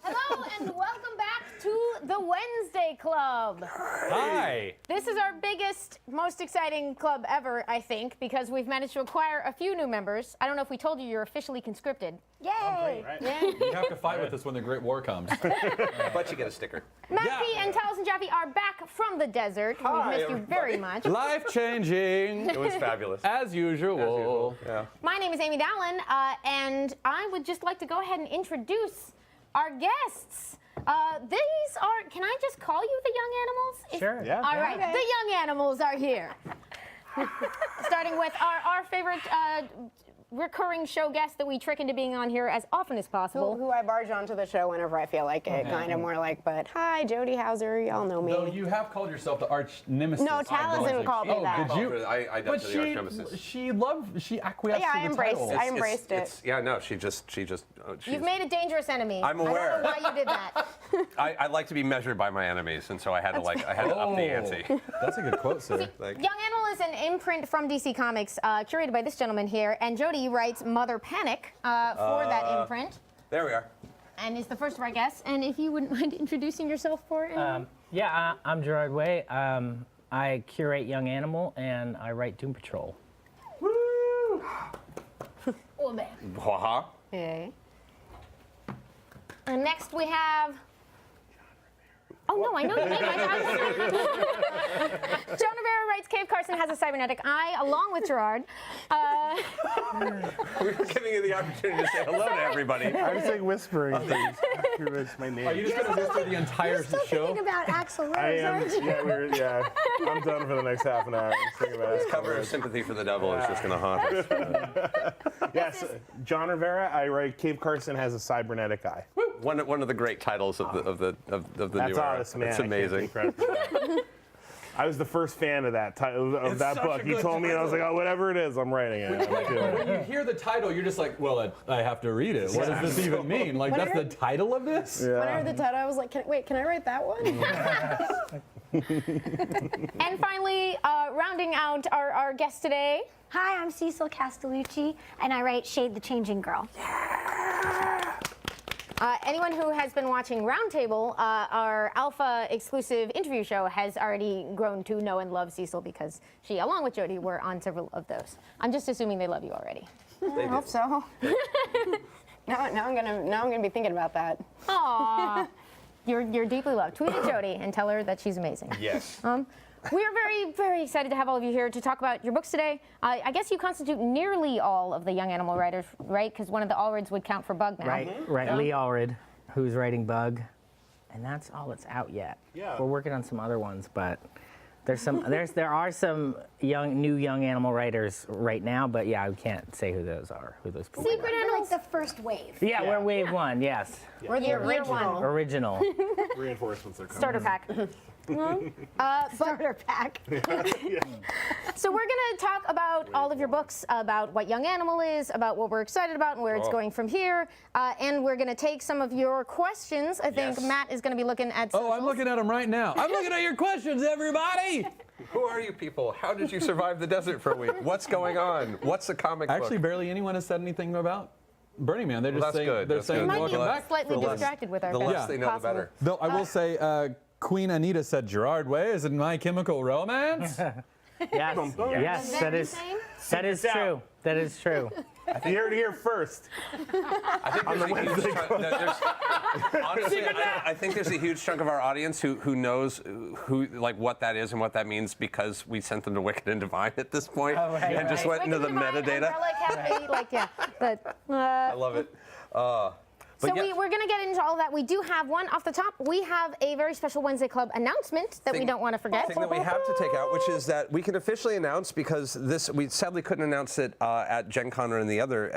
Hello and welcome back to the Wednesday Club. Hi. This is our biggest, most exciting club ever, I think, because we've managed to acquire a few new members. I don't know if we told you you're officially conscripted. Yay! Great, right? Yeah. You have to fight with us when the Great War comes. But you get a sticker. Matthew and Taliesin Jaffe are back from the desert. We've missed you very much. Life-changing. It was fabulous. As usual. Yeah. My name is Amy Dallen, and I would just like to go ahead and introduce our guests. These are, can I just call you the young animals? Sure. Yeah. All right, the young animals are here. Starting with our favorite recurring show guest that we trick into being on here as often as possible. Who I barge onto the show whenever I feel like it. Kind of more like, but hi, Jody Hauser, y'all know me. Though you have called yourself the arch nemesis. No, Taliesin called me that. Did you? I But dubbed her the arch nemesis. she acquiesced Yeah, to I the embraced title. it. I embraced it. Yeah, no, she just. She's, You've made a dangerous enemy. I'm aware. I don't know why you did that. I like to be measured by my enemies, and so I had to up the ante. That's a good quote, sir. Like, Young Animal is an imprint from DC Comics, curated by this gentleman here, and Jody writes Mother Panic for that imprint, there we are. and is the first of our guests. And if you wouldn't mind introducing yourself for anyone? I'm Gerard Way. I curate Young Animal and I write Doom Patrol. Oh, man. Waha. Hey. And next we have. Oh no, I know your name. Joan Rivera writes Cave Carson has a cybernetic eye, along with Gerard. We were giving you the opportunity to say hello to everybody. I was like whispering things. It's my name. Are you just going to whisper the entire show? about Axl I am. Yeah, I'm done for the next half an hour. I'm thinking about This it. cover of Sympathy for the Devil is just going to haunt us. Yes, John Rivera. I write. Cave Carson has a cybernetic eye. One of the great titles of the new That's era. honest, man. It's I can't amazing. take credit for that. I was the first fan of that title of that such book. a He good told me, and I was like, title. oh, whatever it is, I'm writing it. I'm doing it. When you hear the title, you're just like, well, I have to read it. What does this even mean? Like, that's the title of this? When I heard the title, I was like, can I write that one? And finally, rounding out our guest today. Hi, I'm Cecil Castellucci, and I write Shade the Changing Girl. Anyone who has been watching Roundtable, our alpha exclusive interview show, has already grown to know and love Cecil because she, along with Jody, were on several of those. I'm just assuming they love you already. I hope so. now I'm gonna be thinking about that. Aww. You're deeply loved. Tweet at Jody and tell her that she's amazing. Yes. We are very, very excited to have all of you here to talk about your books today. I guess you constitute nearly all of the Young Animal writers, right? Because one of the Allreds would count for Bug now. Right. Lee Allred, who's writing Bug, and that's all that's out yet. Yeah. We're working on some other ones, but there are some new young animal writers right now, but yeah, I can't say who those people Secret We're Animals. like the first wave. Yeah, we're wave one, yes. We're the Year original. Original. Reinforcements are coming. Starter pack. Starter pack. So we're going to talk about all of your books, about what Young Animal is, about what we're excited about and where it's going from here. And we're going to take some of your questions. I think Yes. Matt is going to be looking at Oh, I'm socials. looking at them right now. I'm looking at your questions, everybody. Who are you people? How did you survive the desert for a week? What's going on? What's a comic Actually, book? barely anyone has said anything about Burning Man. They're just Well, that's saying, good. they're That's saying good. Might welcome be back. slightly The less- distracted with our The best less they know, the possible. better. Though I will say, Queen Anita said Gerard Way is in My Chemical Romance. Yes, that is true. That is true. You heard it here first. I think there's a huge chunk, honestly, I think there's a huge chunk of our audience who knows what that is and what that means because we sent them to Wicked and Divine at this point and just went into the metadata. I love it. So we're going to get into all that. We do have one off the top. We have a very special Wednesday Club announcement that we don't want to forget. Thing that we have to take out, which is that we can officially announce because we sadly couldn't announce it at Gen Con or in the other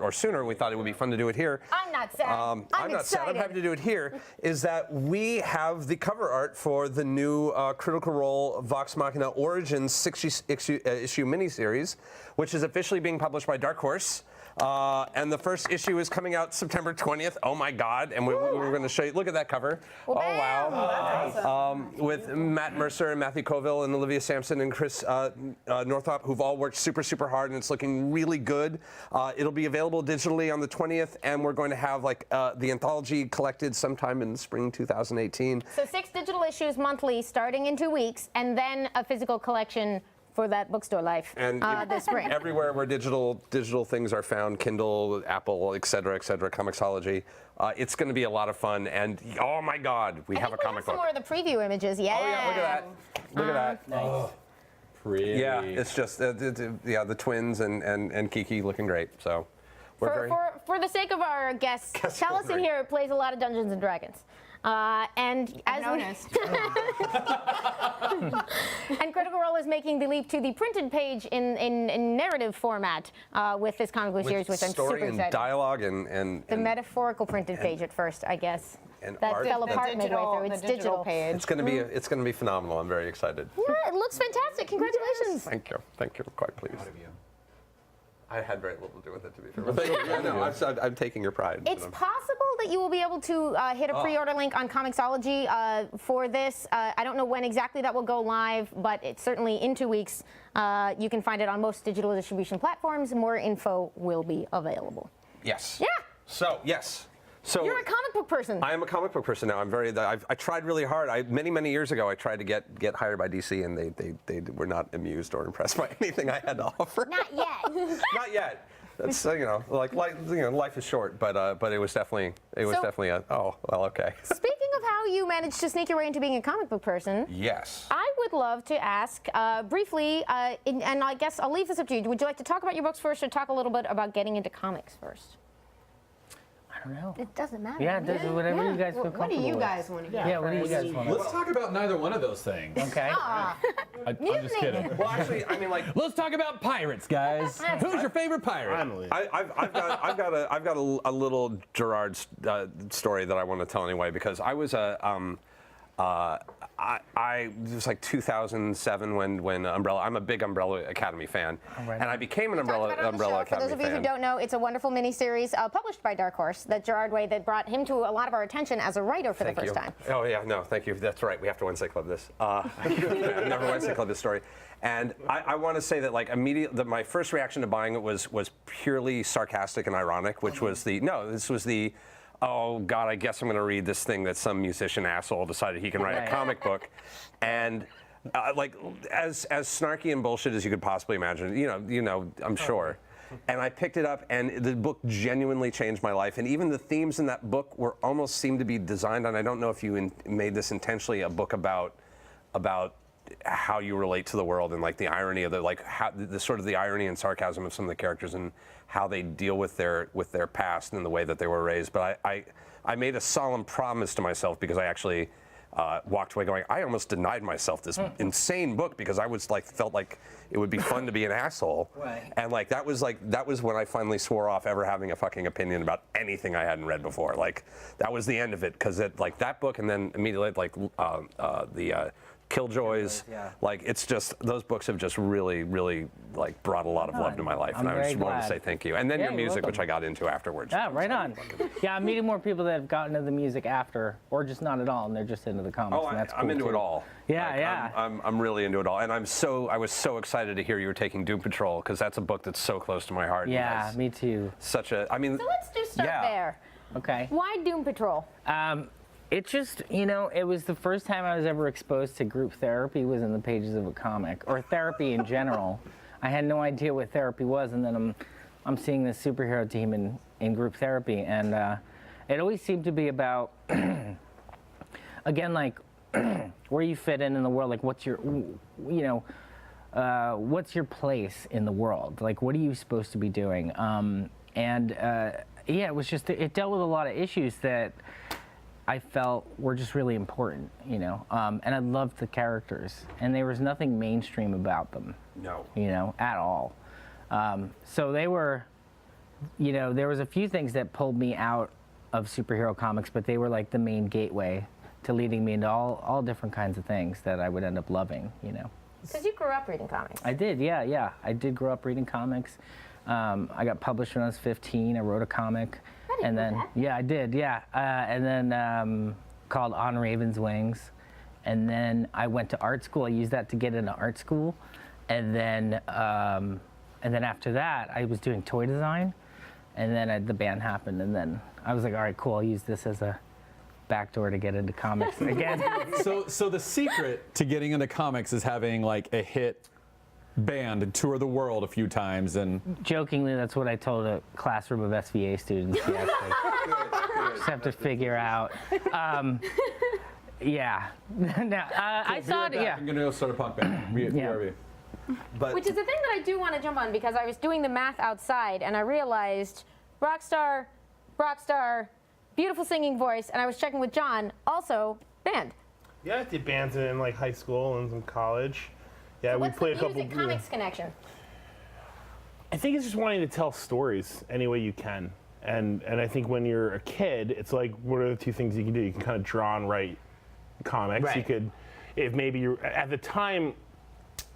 or sooner. We thought it would be fun to do it here. I'm not sad. I'm not sad. I'm happy to do it here. Is that we have the cover art for the new Critical Role Vox Machina Origins 6-issue miniseries, which is officially being published by Dark Horse. And the first issue is coming out September 20th. Oh my God! And we're going to show you. Look at that cover. Well, oh wow! awesome. With Matt Mercer and Matthew Colville and Olivia Sampson and Chris Northrup, who've all worked super hard, and it's looking really good. It'll be available digitally on the 20th, and we're going to have like the anthology collected sometime in spring 2018. So 6 digital issues monthly, starting in 2 weeks, and then a physical collection for that bookstore life And this spring. Everywhere where digital things are found, Kindle, Apple, et cetera, Comixology. It's going to be a lot of fun, and oh my God, we have a comic some book. more of the preview images. Yeah. Oh yeah, look at that. Look at that. Oh, pretty. Yeah, it's just the twins and Kiki looking great. So we're very. For the sake of our guests, Taliesin here plays a lot of Dungeons and Dragons. And as noticed. and Critical Role is making the leap to the printed page in narrative format with this comic book series, which I'm super story excited. and dialogue and The metaphorical printed page at first, I guess. and That art. fell apart midway digital, through. the It's digital digital. page. It's going to be phenomenal. I'm very excited. Yeah, it looks fantastic. Congratulations. Thank you. I'm quite pleased. I had very little to do with it, to be fair. But thank you. Yeah, no, I'm taking your pride. It's possible that you will be able to hit a pre-order link on Comixology for this. I don't know when exactly that will go live, but it's certainly in 2 weeks. You can find it on most digital distribution platforms. More info will be available. Yes. Yeah. So yes. So You're a comic book person. I am a comic book person now. I tried really hard. Many years ago, I tried to get hired by DC, and they were not amused or impressed by anything I had to offer. Not yet. Not yet. That's life is short, but it was definitely a oh well okay. Speaking of how you managed to sneak your way into being a comic book person, Yes. I would love to ask briefly, and I guess I'll leave this up to you. Would you like to talk about your books first, or talk a little bit about getting into comics first? I don't know. It doesn't matter. Yeah, does whatever you guys feel comfortable What do you with. guys want to hear? Yeah, what do you guys want? Let's talk about neither one of those things. Okay. I'm just kidding. Well, actually, I mean, like, Let's talk about pirates, guys. Who's your favorite pirate? Finally. I've got a little Gerard story that I want to tell anyway, because I was it was like 2007 when Umbrella. I'm a big Umbrella Academy fan, and I became an Umbrella For Academy those of you who fan. don't know, it's a wonderful miniseries published by Dark Horse that Gerard Way that brought him to a lot of our attention as a writer for the first time. Oh yeah, no, thank you. That's right. We have to Wednesday Club this. I've never Wednesday Club this story, and I want to say that like immediately, my first reaction to buying it was purely sarcastic and ironic, which was this was the. Oh God, I guess I'm going to read this thing that some musician asshole decided he can write a comic book, and like as snarky and bullshit as you could possibly imagine. You know, I'm sure. And I picked it up, and the book genuinely changed my life. And even the themes in that book were almost seemed to be designed. And I don't know if you made this intentionally a book about how you relate to the world and like the irony of the sort of the irony and sarcasm of some of the characters and how they deal with their past and the way that they were raised. But I made a solemn promise to myself, because I actually walked away going, I almost denied myself this insane book because I was felt like it would be fun to be an asshole. Right. And that was when I finally swore off ever having a fucking opinion about anything I hadn't read before. Like that was the end of it, because that book, and then immediately the Killjoys, like it's just those books have just really like brought a lot of love to my life, and I just wanted to say thank you. And then your you're music, welcome. which I got into afterwards. Yeah, right on. Yeah, I'm meeting more people that have gotten into the music after, or just not at all, and they're just into the comics. Oh, and that's I'm cool into too. it all. Yeah, Like, yeah. I'm really into it all, and I was so excited to hear you were taking Doom Patrol, because that's a book that's so close to my heart. and Yeah, has me too. Such a, I mean. So let's just start there. Okay. Why Doom Patrol? It just, it was the first time I was ever exposed to group therapy was in the pages of a comic, or therapy in general. I had no idea what therapy was, and then I'm seeing this superhero team in group therapy, and it always seemed to be about, again, like where you fit in the world, like what's your, what's your place in the world? Like, what are you supposed to be doing? It was just, it dealt with a lot of issues that I felt were just really important, and I loved the characters, and there was nothing mainstream about them. No. At all. So they were, there was a few things that pulled me out of superhero comics, but they were like the main gateway to leading me into all different kinds of things that I would end up loving, Because you grew up reading comics. I did, yeah. I did grow up reading comics. I got published when I was 15. I wrote a comic. And then, yeah, I did, yeah. And then called On Raven's Wings. And then I went to art school. I used that to get into art school. And then after that, I was doing toy design. And then the band happened. And then I was like, all right, cool, I'll use this as a backdoor to get into comics again. So the secret to getting into comics is having like a hit band and tour the world a few times. And Jokingly, that's what I told a classroom of SVA students. Just have to figure out. Yeah. No, I saw it. Yeah. I'm gonna go start a punk band. BRB. But Which is the thing that I do want to jump on, because I was doing the math outside and I realized rock star, beautiful singing voice, and I was checking with John, also band. Yeah, I did bands in like high school and some college. Yeah, we What's played the a couple. music comics connection? I think it's just wanting to tell stories any way you can, and I think when you're a kid, it's like, what are the two things you can do? You can kind of draw and write comics. Right. You could, if maybe you're at the time,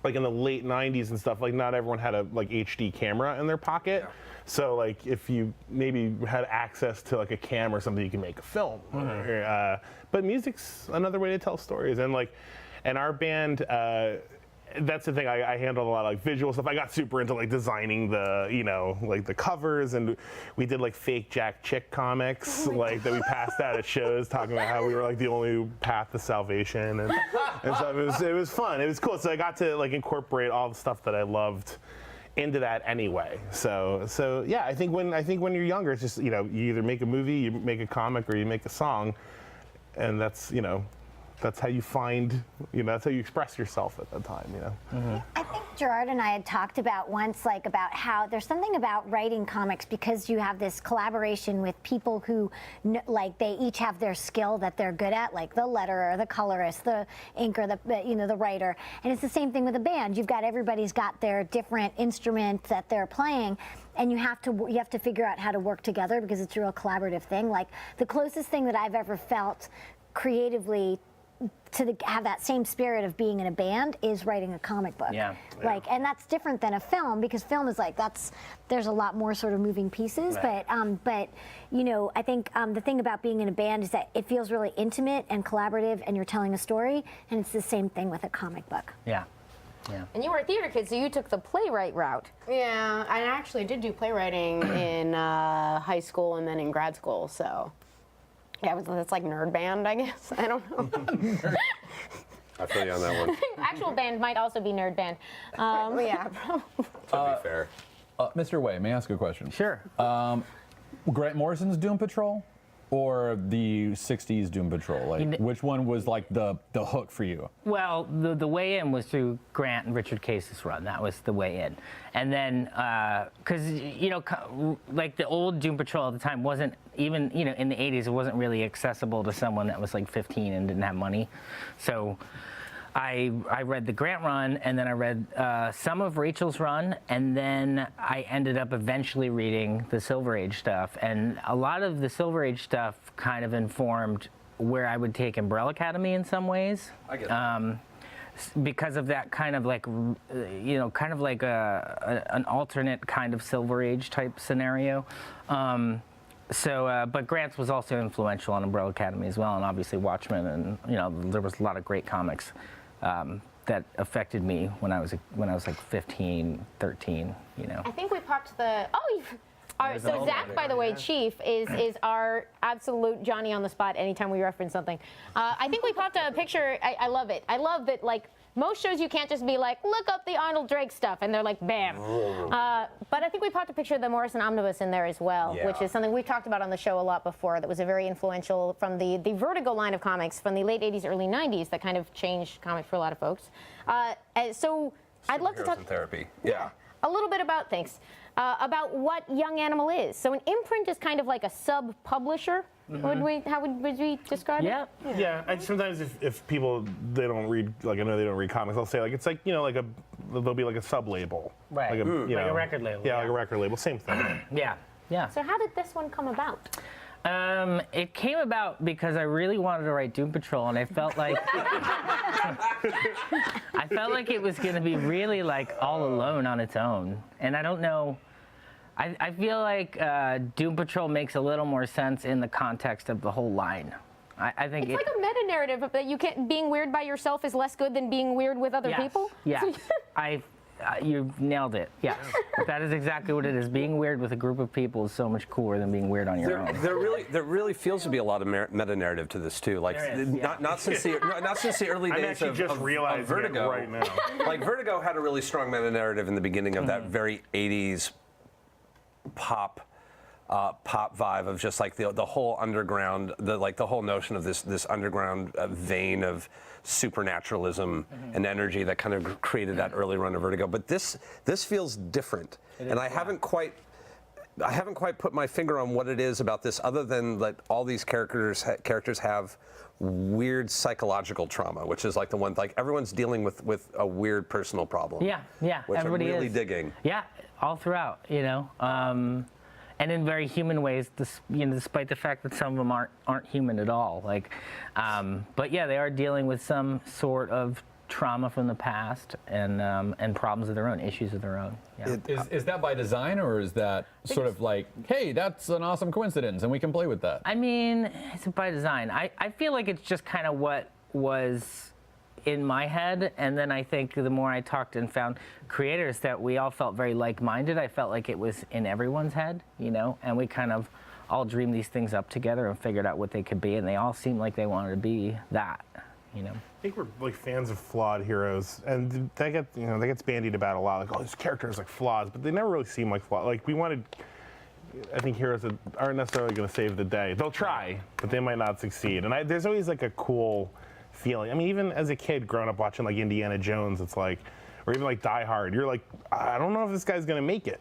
like in the late 90s and stuff, like not everyone had a like HD camera in their pocket. Yeah. So like if you maybe had access to like a camera or something, you can make a film. Mm-hmm. But music's another way to tell stories. And like, and our band, that's the thing, I handled a lot of like visual stuff. I got super into like designing the, you know, like the covers, and we did like fake Jack Chick comics, like that we passed out at shows, talking about how we were like the only path to salvation, and so it was fun. It was cool. So I got to like incorporate all the stuff that I loved into that anyway. So yeah, I think when you're younger, it's just, you know, you either make a movie, you make a comic, or you make a song, and that's, you know, that's how you find, you know, that's how you express yourself at that time, you know. Mm-hmm. I think Gerard and I had talked about once, like, about how there's something about writing comics, because you have this collaboration with people who, like, they each have their skill that they're good at, like the letterer, the colorist, the inker, the writer. And it's the same thing with a band. Everybody's got their different instrument that they're playing, and you have to figure out how to work together, because it's a real collaborative thing. Like, the closest thing that I've ever felt creatively to have that same spirit of being in a band is writing a comic book. Yeah. Like, and that's different than a film, because film is like, there's a lot more sort of moving pieces. Right. But you know, I think the thing about being in a band is that it feels really intimate and collaborative, and you're telling a story, and it's the same thing with a comic book. Yeah. Yeah. And you were a theater kid, so you took the playwright route. Yeah, I actually did do playwriting in high school and then in grad school, so. Yeah, it's like nerd band, I guess. I don't know. I feel you on that one. Actual band might also be nerd band. Yeah. To be fair. Mr. Way, may I ask a question? Sure. Grant Morrison's Doom Patrol or the 60s Doom Patrol? Like, which one was like the hook for you? Well, the way in was through Grant and Richard Case's run. That was the way in. And then, because, you know, like the old Doom Patrol at the time wasn't even, you know, in the 80s, it wasn't really accessible to someone that was like 15 and didn't have money. So I read the Grant run, and then I read some of Rachel's run, and then I ended up eventually reading the Silver Age stuff. And a lot of the Silver Age stuff kind of informed where I would take Umbrella Academy in some ways. I get that. Because of that kind of like, you know, kind of like an alternate kind of Silver Age type scenario. But Grant's was also influential on Umbrella Academy as well, and obviously Watchmen, and, you know, there was a lot of great comics that affected me when I was like 15, 13, you know. I think we popped so Zach, by the way, Chief, is our absolute Johnny on the spot anytime we reference something. I think we popped a picture. I love it. I love that, like, most shows you can't just be like, look up the Arnold Drake stuff, and they're like, bam. But I think we popped a picture of the Morrison Omnibus in there as well, which is something we've talked about on the show a lot before. That was a very influential from the Vertigo line of comics from the late 80s, early 90s that kind of changed comics for a lot of folks. So I'd love to talk in therapy. a little bit about what Young Animal is. So an imprint is kind of like a sub-publisher. Mm-hmm. How would we describe it? Yeah. Sometimes if people, they don't read, like, I know they don't read comics, I'll say, like, it's like, you know, there'll be like a sub-label. Right. Like a record label. Yeah, like a record label, same thing. Yeah. So how did this one come about? It came about because I really wanted to write Doom Patrol, and I felt like it was going to be really like all alone on its own. And I don't know, I feel like Doom Patrol makes a little more sense in the context of the whole line. I think it's like a meta narrative that you can't. Being weird by yourself is less good than being weird with other people. Yeah, you nailed it. Yes, that is exactly what it is. Being weird with a group of people is so much cooler than being weird on your own. There really feels to be a lot of meta narrative to this too. Like not since the early I'm days actually just of realizing Vertigo it right now. Like Vertigo had a really strong meta narrative in the beginning of that very 80s pop vibe of just like the whole underground, the whole notion of this underground vein of supernaturalism and energy that kind of created that early run of Vertigo. But this feels different, and I haven't quite put my finger on what it is about this, other than that all these characters have weird psychological trauma, which is like the one, like everyone's dealing with a weird personal problem. Yeah, which everybody I'm really is digging. Yeah, all throughout, and in very human ways, despite the fact that some of them aren't human at all. Like, but yeah, they are dealing with some sort of trauma from the past and problems of their own, issues of their own. Yeah. Is that by design, or is that sort of like, hey, that's an awesome coincidence and we can play with that? I mean, it's by design. I feel like it's just kind of what was in my head, and then I think the more I talked and found creators that we all felt very like-minded, I felt like it was in everyone's head, and we kind of all dreamed these things up together and figured out what they could be, and they all seemed like they wanted to be that, I think we're like fans of flawed heroes, and that gets bandied about a lot. Like, oh, this character is like flaws, but they never really seem like flaws. Like, we wanted, I think, heroes that aren't necessarily going to save the day. They'll try, but they might not succeed. And there's always like a cool feeling. I mean, even as a kid growing up watching like Indiana Jones, it's like, or even like Die Hard, you're like, I don't know if this guy's going to make it.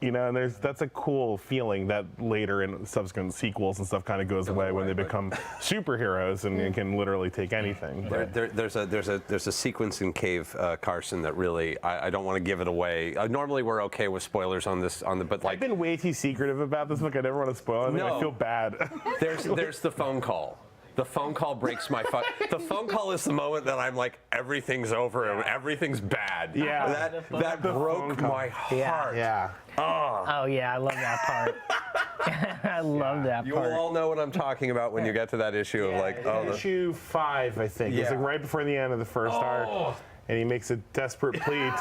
And that's a cool feeling that later in subsequent sequels and stuff kind of goes away when they become superheroes and can literally take anything. There's a sequence in Cave Carson that really I don't want to give it away. Normally we're okay with spoilers on this but like I've been way too secretive about this book. I never want to spoil anything. No. I feel bad. There's the phone call. The phone call breaks my fuck. The phone call is the moment that I'm like, everything's over and everything's bad. Yeah. That broke my heart. Yeah. Oh yeah, I love that part. I love that You part. will all know what I'm talking about when you get to that issue of like, issue 5, I think. It's like right before the end of the first arc, and he makes a desperate plea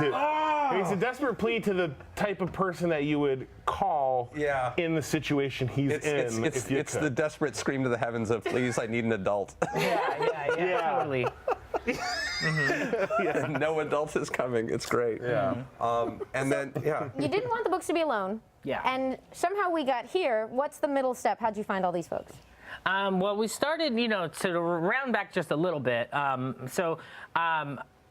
to the type of person that you would call in the situation he's in. It's the desperate scream to the heavens of, please, I need an adult. Yeah, totally. No adult is coming. It's great. Yeah. And then, You didn't want the books to be alone. Yeah. And somehow we got here. What's the middle step? How'd you find all these folks? Well, we started, to round back just a little bit.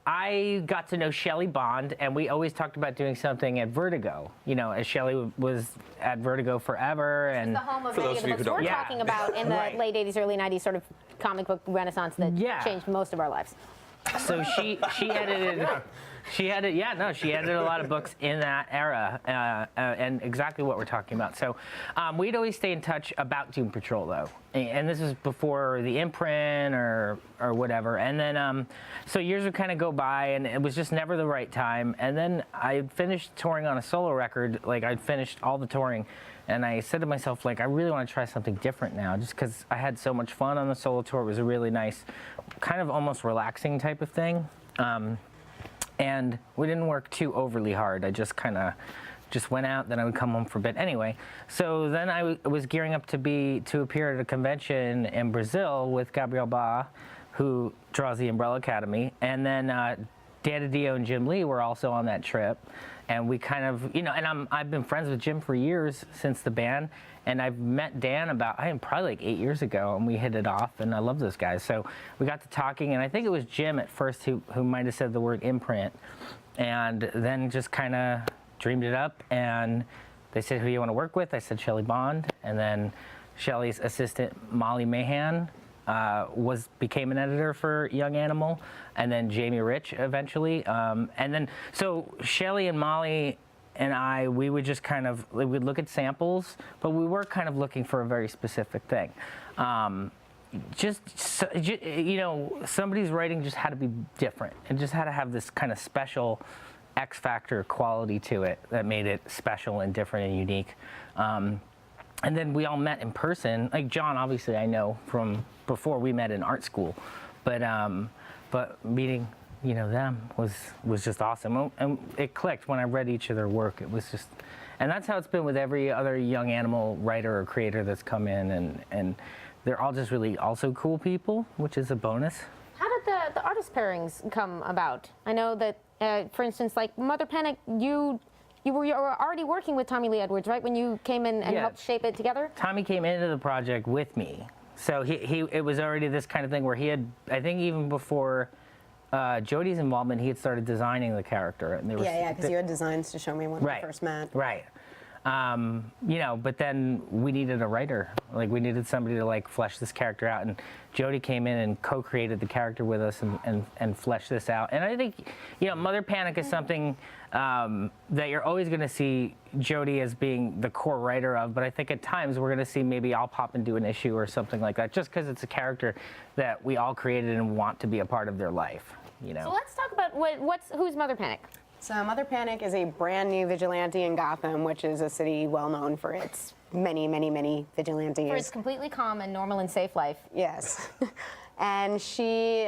I got to know Shelley Bond, and we always talked about doing something at Vertigo. As Shelley was at Vertigo forever, and The home of For many those of the of you books who we're don't- talking about in the Right. late 80s, early 90s sort of comic book renaissance that changed most of our lives. so she edited. She edited a lot of books in that era, and exactly what we're talking about. So we'd always stay in touch about Doom Patrol, though, and this was before the imprint or whatever. And then so years would kind of go by, and it was just never the right time. And then I finished touring on a solo record. Like, I'd finished all the touring, and I said to myself, like, I really want to try something different now, just because I had so much fun on the solo tour. It was a really nice, kind of almost relaxing type of thing. And we didn't work too overly hard. I just kind of went out, then I would come home for a bit. Anyway, so then I was gearing up to appear at a convention in Brazil with Gabriel Ba, who draws the Umbrella Academy. And then Dan DiDio and Jim Lee were also on that trip. And we kind of, and I've been friends with Jim for years since the band. And I've met Dan probably like 8 years ago, and we hit it off, and I love those guys. So we got to talking, and I think it was Jim at first who might have said the word imprint, and then just kind of dreamed it up, and they said, who do you want to work with? I said Shelley Bond, and then Shelley's assistant, Molly Mahan, became an editor for Young Animal, and then Jamie Rich eventually. And then, so Shelley and Molly and we would just we would look at samples, but we were kind of looking for a very specific thing. Somebody's writing just had to be different. It just had to have this kind of special X factor quality to it that made it special and different and unique. And then we all met in person. Like John, obviously I know from before we met in art school, but meeting them was just awesome. And it clicked when I read each of their work. It was just, and that's how it's been with every other young animal writer or creator that's come in, and they're all just really also cool people, which is a bonus. How did the artist pairings come about? I know that, for instance, like Mother Panic, you were already working with Tommy Lee Edwards, right? When you came in and helped shape it together? Tommy came into the project with me. So it was already this kind of thing where he had, I think even before Jody's involvement, he had started designing the character. And because you had designs to show me when we first met. Right. But then we needed a writer. Like, we needed somebody to, like, flesh this character out. And Jody came in and co-created the character with us and fleshed this out. And I think, Mother Panic is something that you're always going to see Jody as being the core writer of. But I think at times we're going to see maybe I'll pop and do an issue or something like that, just because it's a character that we all created and want to be a part of their life, So let's talk about who's Mother Panic? So Mother Panic is a brand new vigilante in Gotham, which is a city well known for its many, many, many vigilantes. For its completely calm and normal and safe life. Yes. And she,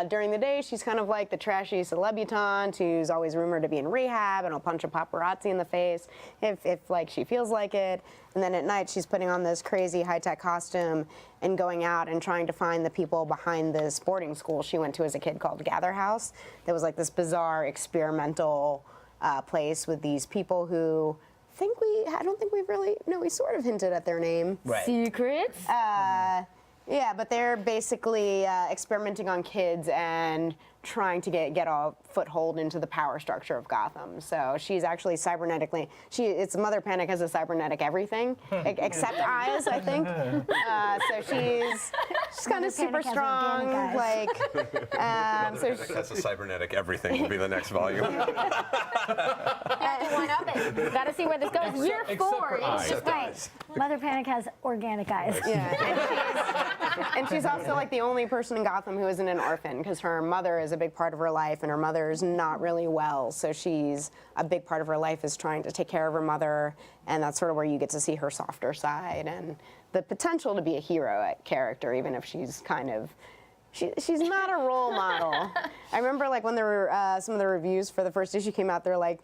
during the day, she's kind of like the trashy celebutante who's always rumored to be in rehab and will punch a paparazzi in the face if like she feels like it. And then at night, she's putting on this crazy high-tech costume and going out and trying to find the people behind this boarding school she went to as a kid called Gather House. That was like this bizarre experimental place with these people who I don't think we've really, no, we sort of hinted at their name. Right. Secrets? Yeah, but they're basically experimenting on kids and trying to get a foothold into the power structure of Gotham. So she's actually cybernetically, it's Mother Panic has a cybernetic everything, except eyes, I think. So she's kind of super strong, like. That's a cybernetic everything will be the next volume. One up it. Got to see where this goes. Year 4. It's just Right. Mother Panic has organic eyes. Yeah, and she's also like the only person in Gotham who isn't an orphan, because her mother is a big part of her life, and her mother's not really well. So she's a big part of her life is trying to take care of her mother, and that's sort of where you get to see her softer side and the potential to be a hero character, even if she's kind of. She's not a role model. I remember like when there were some of the reviews for the first issue came out, they're like,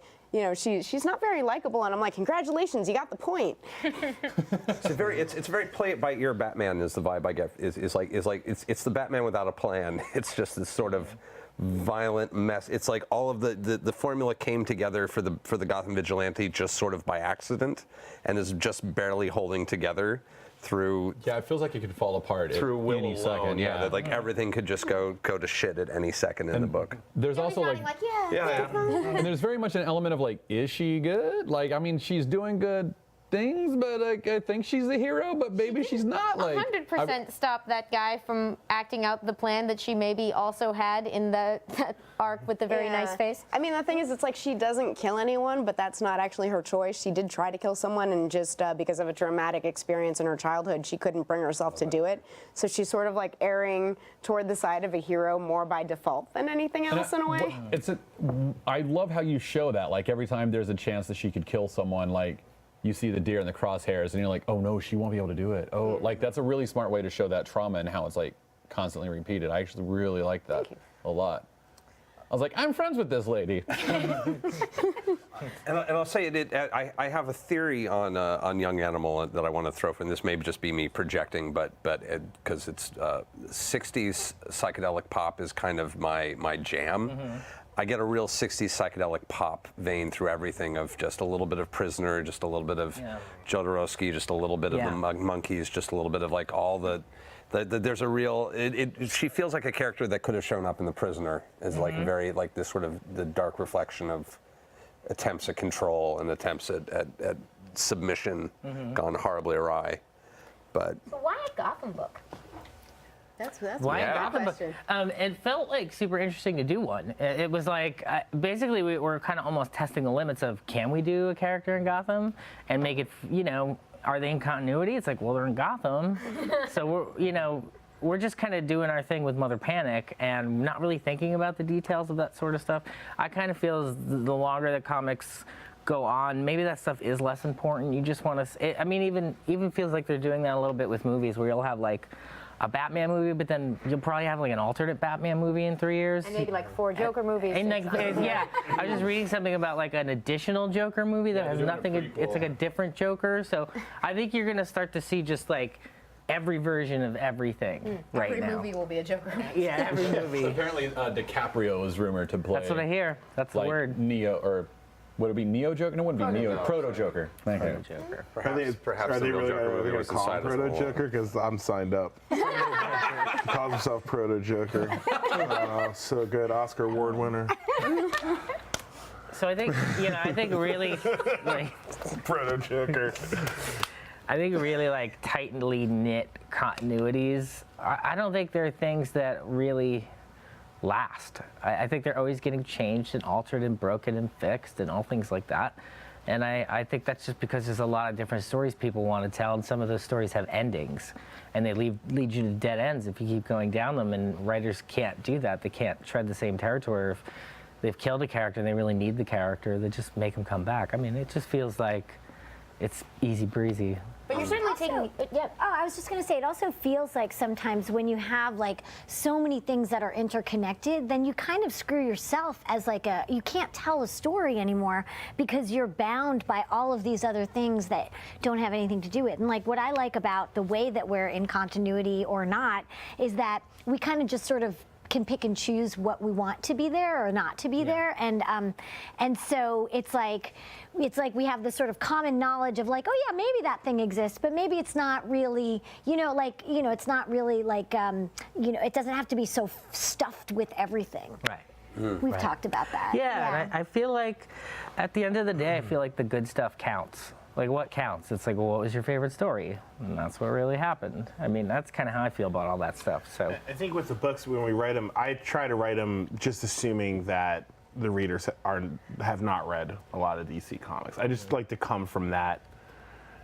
she's not very likable, and I'm like, congratulations, you got the point. It's a very play it by ear Batman is the vibe I get. It's the Batman without a plan. It's just this sort of violent mess. It's like all of the formula came together for the Gotham Vigilante just sort of by accident, and is just barely holding together through. Yeah, it feels like it could fall apart through will any alone. second. Yeah, that like everything could just go to shit at any second in the book. There's also like Yeah. and there's very much an element of like, is she good? Like, I mean, she's doing good things, but like, I think she's the hero, but maybe she's not. Like, 100% stop that guy from acting out the plan that she maybe also had in that arc with the very nice face. I mean, the thing is, it's like she doesn't kill anyone, but that's not actually her choice. She did try to kill someone, and just because of a traumatic experience in her childhood, she couldn't bring herself to do it. So she's sort of like erring toward the side of a hero more by default than anything else in a way. I love how you show that. Like, every time there's a chance that she could kill someone, like, you see the deer in the crosshairs, and you're like, oh no, she won't be able to do it. Oh, like, that's a really smart way to show that trauma and how it's like constantly repeated. I actually really like that a lot. I was like, I'm friends with this lady. And I'll say I have a theory on Young Animal that I want to throw, and this may just be me projecting, but because it's 60s psychedelic pop is kind of my jam. Mm-hmm. I get a real 60s psychedelic pop vein through everything, of just a little bit of Prisoner, just a little bit of Jodorowsky, just a little bit of the Monkeys, just a little bit of like all the there's a real, she feels like a character that could have shown up in The Prisoner, as like very like this sort of the dark reflection of attempts at control and attempts at submission gone horribly awry. But So why a Gotham book? That's Why a Gotham? question. It felt like super interesting to do one. It was like basically we were kind of almost testing the limits of, can we do a character in Gotham and make it, are they in continuity? It's like, well, they're in Gotham, so we're we're just kind of doing our thing with Mother Panic and not really thinking about the details of that sort of stuff. I kind of feel as the longer the comics go on, maybe that stuff is less important. You just want to. I mean, even feels like they're doing that a little bit with movies, where you'll have like a Batman movie, but then you'll probably have like an alternate Batman movie in 3 years. And maybe like 4 Joker movies. And like, yeah, I was just reading something about like an additional Joker movie that has nothing. It's like a different Joker. So I think you're gonna start to see just like every version of everything right now. Every movie will be a Joker. Yeah, every movie. Apparently, DiCaprio is rumored to play. That's what I hear. That's the like word. Neo, or would it be Neo Joker? No, it wouldn't be Neo. Proto Joker. Thank you. Joker. Perhaps Are they the real really Joker movie going was to call him inside us Proto all. Joker? Because I'm signed up. Calls himself Proto Joker. So good, Oscar Award winner. So I think, I think really, like, Proto Joker. I think really like tightly knit continuities. I don't think there are things that really last. I think they're always getting changed and altered and broken and fixed and all things like that. And I think that's just because there's a lot of different stories people want to tell, and some of those stories have endings, and they lead you to dead ends if you keep going down them, and writers can't do that. They can't tread the same territory. If they've killed a character and they really need the character, they just make them come back. I mean, it just feels like it's easy breezy. But you're certainly Also- taking. Yeah. Oh, I was just going to say, it also feels like sometimes when you have like so many things that are interconnected, then you kind of screw yourself as like you can't tell a story anymore because you're bound by all of these other things that don't have anything to do with it. And like what I like about the way that we're in continuity or not is that we kind of just sort of can pick and choose what we want to be there or not to be there, and so it's like we have this sort of common knowledge of like, oh yeah, maybe that thing exists, but maybe it's not really, it's not really like, it doesn't have to be so stuffed with everything. Right. We've talked about that. Yeah, and I feel like at the end of the day, I feel like the good stuff counts. Like, what counts? It's like, well, what was your favorite story? And that's what really happened. I mean, that's kind of how I feel about all that stuff. So I think with the books, when we write them, I try to write them just assuming that the readers have not read a lot of DC comics. I just like to come from that,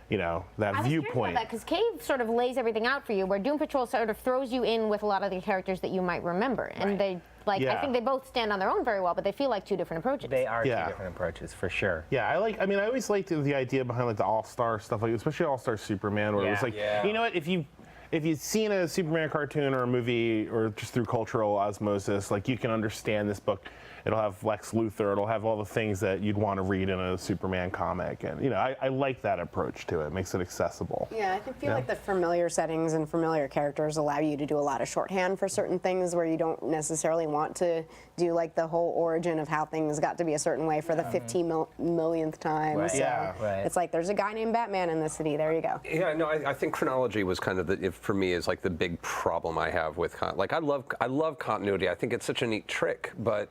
that viewpoint. Because Cave sort of lays everything out for you, where Doom Patrol sort of throws you in with a lot of the characters that you might remember, and they I think they both stand on their own very well, but they feel like two different approaches. they are two different approaches for sure. Yeah, I always liked the idea behind like the All-Star stuff, like especially All-Star Superman, where it was like, you know what, if you've seen a Superman cartoon or a movie or just through cultural osmosis, like you can understand this book. It'll have Lex Luthor. It'll have all the things that you'd want to read in a Superman comic, and I like that approach to it. It makes it accessible. Yeah, I feel like the familiar settings and familiar characters allow you to do a lot of shorthand for certain things where you don't necessarily want to do like the whole origin of how things got to be a certain way for the 15 millionth time. Right. So Yeah. it's like there's a guy named Batman in this city. There you go. Yeah, no, I think chronology was kind of for me is like the big problem I have with I love continuity. I think it's such a neat trick, but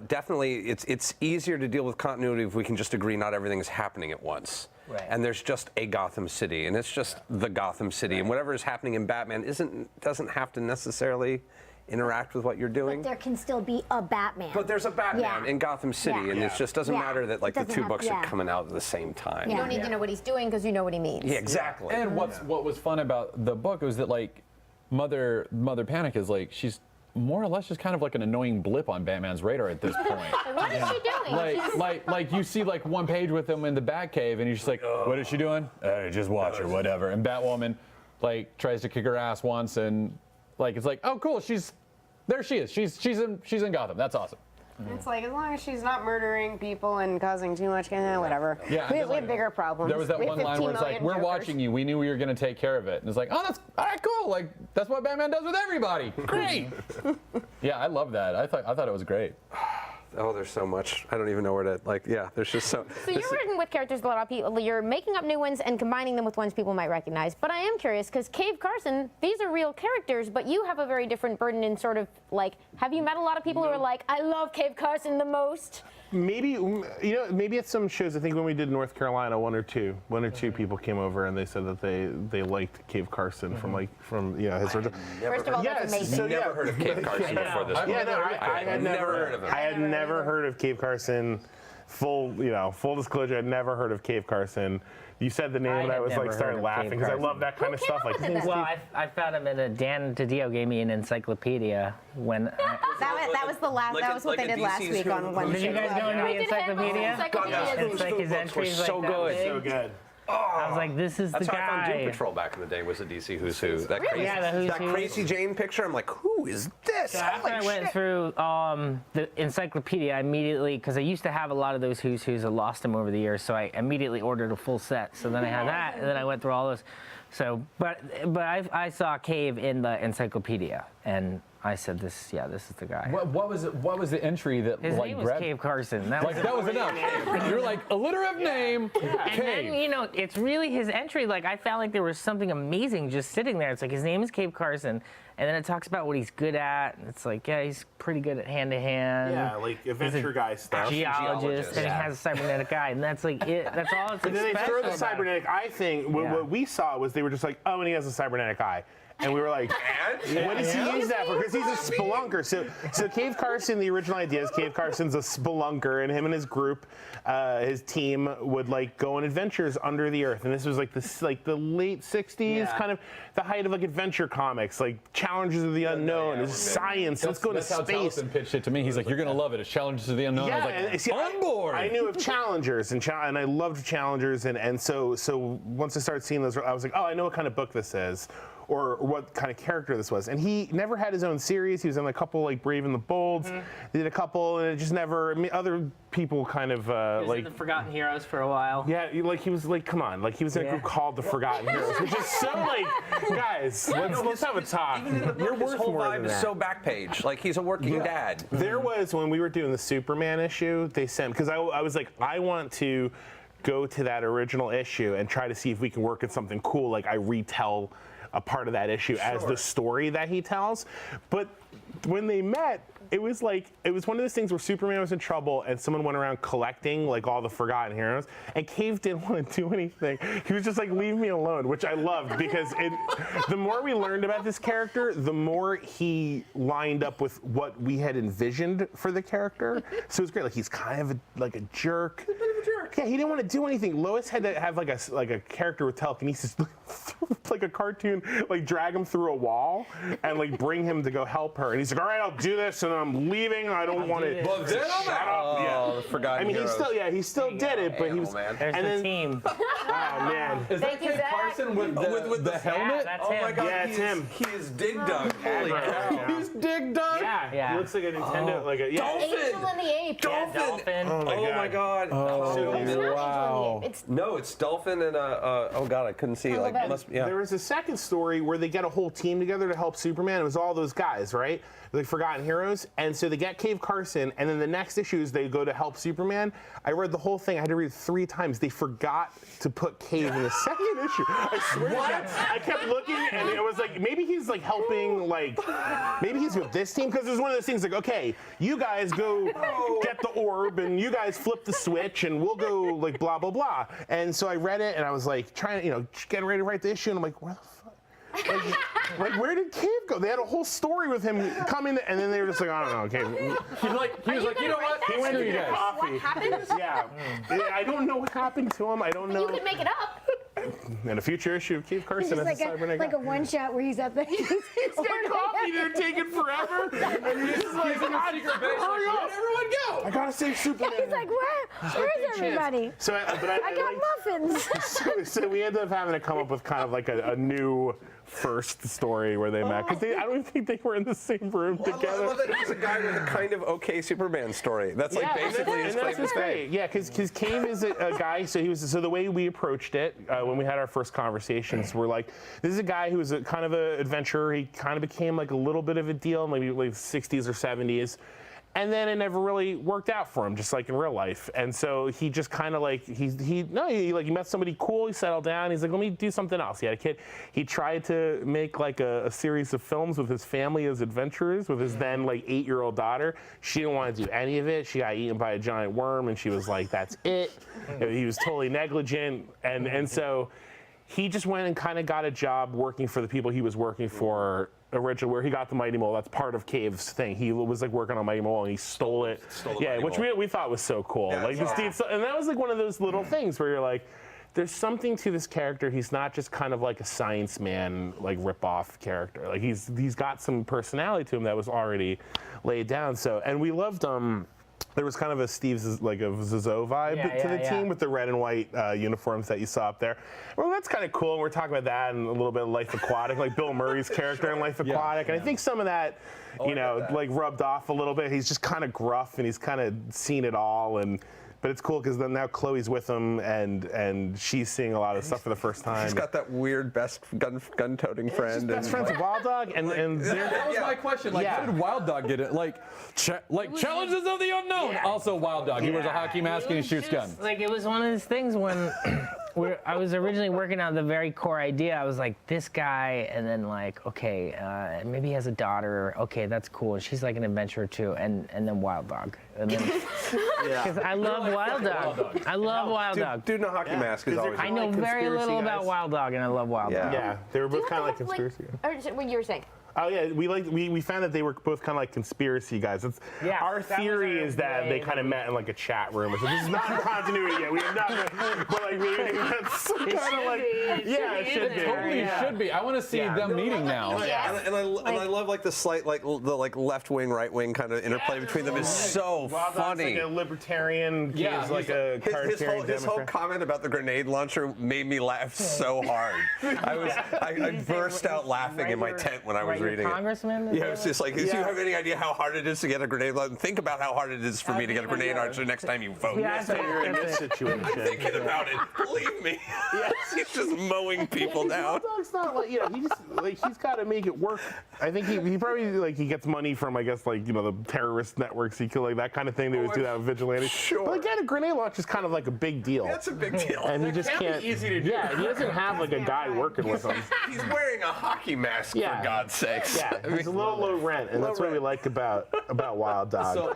definitely it's easier to deal with continuity if we can just agree not everything's happening at once. Right. And there's just a Gotham City, and it's just the Gotham City, and whatever is happening in Batman doesn't have to necessarily interact with what you're doing. But there can still be a Batman. But there's a Batman in Gotham City, and it just doesn't matter that like It the doesn't two have- books are coming out at the same time. You don't need to know what he's doing because you know what he means. Yeah, exactly. And what was fun about the book was that like Mother Panic is like she's more or less just kind of like an annoying blip on Batman's radar at this point. What is she doing? like you see like one page with him in the Batcave, and you're just like, what is she doing? Just watch her, whatever. And Batwoman like tries to kick her ass once, and like it's like, oh cool, there she is. She's in Gotham. That's awesome. It's like as long as she's not murdering people and causing too much, whatever. Yeah, we have bigger problems. There was that We have one line 15 where it's like, million we're Jokers. watching you. We knew we were going to take care of it. And it's like, oh, that's all right, cool. Like, that's what Batman does with everybody. Great. Yeah, I love that. I thought it was great. Oh, there's so much. I don't even know where to there's just so. So you're working with characters a lot of people. You're making up new ones and combining them with ones people might recognize. But I am curious because Cave Carson, these are real characters, but you have a very different burden in sort of like, have you met a lot of people who are like, I love Cave Carson the most? Maybe maybe at some shows. I think when we did North Carolina, one or two people came over and they said that they liked Cave Carson from his. First of all, that's amazing. Never heard of Cave Carson before this. I had never heard of him. I had never heard of Cave Carson full disclosure, I'd never heard of Cave Carson. You said the name, and I had was never like heard started of laughing Cave because I Carson. love that kind of stuff. Like, with it? Well, I found him in a Dan DiDio gave me an encyclopedia when. That was the last. Like that a- was what like they a did last DC's week who- on Wednesday. Did you guys go into the We did have encyclopedia? encyclopedias. It's like his entries so like that good. big. so good. I was like, this is That's the how I found Doom guy. Patrol back in the day, was a DC Who's Who. That crazy, Yeah, the Who's that Who. crazy Jane picture, I'm like, who is this? So after I Holy went shit. through the encyclopedia, I immediately, because I used to have a lot of those Who's Who's, I lost them over the years, so I immediately ordered a full set. So then I had that, and then I went through all those. So, but I saw Cave in the encyclopedia, and I said, this is the guy. What was the entry that His like name was grabbed? Cave Carson. That Like was that was enough. You're like alliterative name. And Cave. then, it's really his entry. Like, I felt like there was something amazing just sitting there. It's like, his name is Cave Carson. And then it talks about what he's good at. And it's like, yeah, he's pretty good at hand-to-hand. Yeah, like adventure guy stuff. Geologist, and he has a cybernetic eye. And that's like it. That's all it's And then they special throw the about it. cybernetic eye thing. What we saw was they were just like, oh, and he has a cybernetic eye. And we were like, what does he use that for? Because he's a spelunker. So Cave Carson, the original idea is Cave Carson's a spelunker, and him and his group, his team would like go on adventures under the earth. And this was like the late '60s, kind of the height of like adventure comics, like Challenges of the Unknown, it's science. Let's go to That's how space. Taliesin pitched it to me. He's like, you're gonna love it. It's Challenges to the Unknown. Yeah, I was like, and see, on board. I knew of Challengers, and I loved Challengers, and so once I started seeing those, I was like, oh, I know what kind of book this is, or what kind of character this was. And he never had his own series. He was in a couple like Brave and the Bold. They did a couple, and it just never. I mean, other people kind of He was like. in the Forgotten Heroes for a while. Yeah, he was like, come on, like he was in a group called the Forgotten Heroes, which is so like, guys, let's have a talk. Even in the book, You're his worth whole more vibe than is that. so back page. Like, he's a working dad. There was, when we were doing the Superman issue, they sent, because I was like, I want to go to that original issue and try to see if we can work at something cool, like I retell a part of that issue as the story that he tells. But when they met, it was one of those things where Superman was in trouble and someone went around collecting like all the Forgotten Heroes, and Cave didn't want to do anything. He was just like, leave me alone, which I loved, because the more we learned about this character, the more he lined up with what we had envisioned for the character. So it was great. Like, he's kind of like a jerk. Yeah, he didn't want to do anything. Lois had to have like a character with telekinesis, like a cartoon, like drag him through a wall and like bring him to go help her. And he's like, all right, I'll do this, and I'm leaving. I don't want it. Well, then I'm out. Yeah. The Forgotten I mean, Heroes. he still did it, but he was. man. There's and the then, team. oh man. Is that Thank you, Cave Zach. Carson with the helmet? That's Oh him. my God, Yeah, he it's is- him. He is Dig Dug. Holy cow. He's Dig Dug. Yeah. He looks like a Nintendo, like a yeah. Angel and the Ape. Dolphin. Dolphin. Oh my God. Oh, It's not Angel and the Ape. It's no, it's Dolphin and oh God, I couldn't see. Like, Ben. must, yeah. There was a second story where they get a whole team together to help Superman. It was all those guys, right? The Forgotten Heroes. And so they get Cave Carson, and then the next issue is they go to help Superman. I read the whole thing. I had to read it 3 times. They forgot to put Cave in the second issue. I swear to God. I kept looking, and it was like, maybe he's like helping, like, maybe he's with this team. Because it was one of those things like, okay, you guys go get the orb, and you guys flip the switch, and we'll go like blah, blah, blah. And so I read it, and I was like trying to, getting ready to write the issue, and I'm like, where the fuck? Like, where did Cave go? They had a whole story with him coming, and then they were just like, I don't know, okay. He was like, you know what? He went to Screw you get guys. coffee. what happened? Yeah. I don't know what happened to him. I don't know. You could make it up. In a future issue of Cave Carson It's as a cybernetic. like a one shot where he's at the. He's got coffee. They're taking forever. And he's just like, God, hurry up. Everyone go. I gotta save Superman. He's like, where's everybody? So, but I got muffins. so we ended up having to come up with kind of like a new first story where they met, because I don't even think they were in the same room I together. love that he's a guy with a kind of okay Superman story. That's like basically his claim to what's fame. great. Yeah, because Cave is a guy. So the way we approached it when we had our first conversations, we're like, this is a guy who was a kind of an adventurer. He kind of became like a little bit of a deal, maybe like 60s or 70s. And then it never really worked out for him, just like in real life. And so he just kind of like he met somebody cool. He settled down. He's like, let me do something else. He had a kid. He tried to make like a series of films with his family as adventurers, with his then like 8-year-old daughter. She didn't want to do any of it. She got eaten by a giant worm, and she was like, that's it. He was totally negligent, and so he just went and kind of got a job working for the people he was working for original where he got the Mighty Mole. That's part of Cave's thing. He was like working on Mighty Mole and he stole it. Mighty which Mole. we thought was so cool. Yeah, Like this dude, and that was like one of those little things where you're like, there's something to this character. He's not just kind of like a science man, like rip-off character. Like he's got some personality to him that was already laid down. So, and we loved there was kind of a like a Zizou vibe to the team with the red and white uniforms that you saw up there. Well, that's kind of cool. And we're talking about that and a little bit of Life Aquatic, like Bill Murray's character in Life Aquatic. And I think some of that, like rubbed off a little bit. He's just kind of gruff and he's kind of seen it all. But it's cool because then now Chloe's with him and she's seeing a lot of stuff for the first time. He's got that weird best gun-toting friend. Best friends with Wild Dog, and that was my question. Like, how did Wild Dog get it? Like Challenges of the Unknown. Also, Wild Dog. He wears a hockey mask and he shoots guns. Like it was one of those things when I was originally working on the very core idea. I was like, this guy, and then like, okay, maybe he has a daughter. Okay, that's cool. And she's like an adventurer too, and then Wild Dog, and then because I love Wild Dog. I love Wild Dog. Dude in a hockey mask is always. I know very little about Wild Dog, and I love Wild Dog. Yeah, they were both kind of like conspiracy. Or what you were saying? Oh yeah, we found that they were both kind of like conspiracy guys. Our theory is that they kind of met in like a chat room. So this is not in continuity yet. We have not, but like that's kind of like it should be. Totally should be. I want to see them meeting now. And I love like the slight the left wing, right wing kind of interplay between them is so Wild Dog's funny. like a libertarian. Yeah, he's like a carditarian his whole Democrat. comment about the grenade launcher made me laugh so hard. I burst out laughing in my tent when I was reading it. Congressman? Yeah, it's just like, do you have any idea how hard it is to get a grenade launcher? Think about how hard it is for me to get a grenade launcher next time you vote. Yeah, So you're in this situation. I'm thinking about it. Believe me. He's just mowing people down. Wild Dog's not like he's got to make it work. I think he probably he gets money from the terrorist networks. He could that kind of thing. They always do that with vigilantes. Sure. But again, a grenade launch is kind of like a big deal. That's a big deal. And he just can't. easy to do. Yeah, he doesn't have like a guy working with him. He's wearing a hockey mask, Yeah. for God's sakes. Yeah, he's a little low rent, and that's what we like about Wild Dog. So,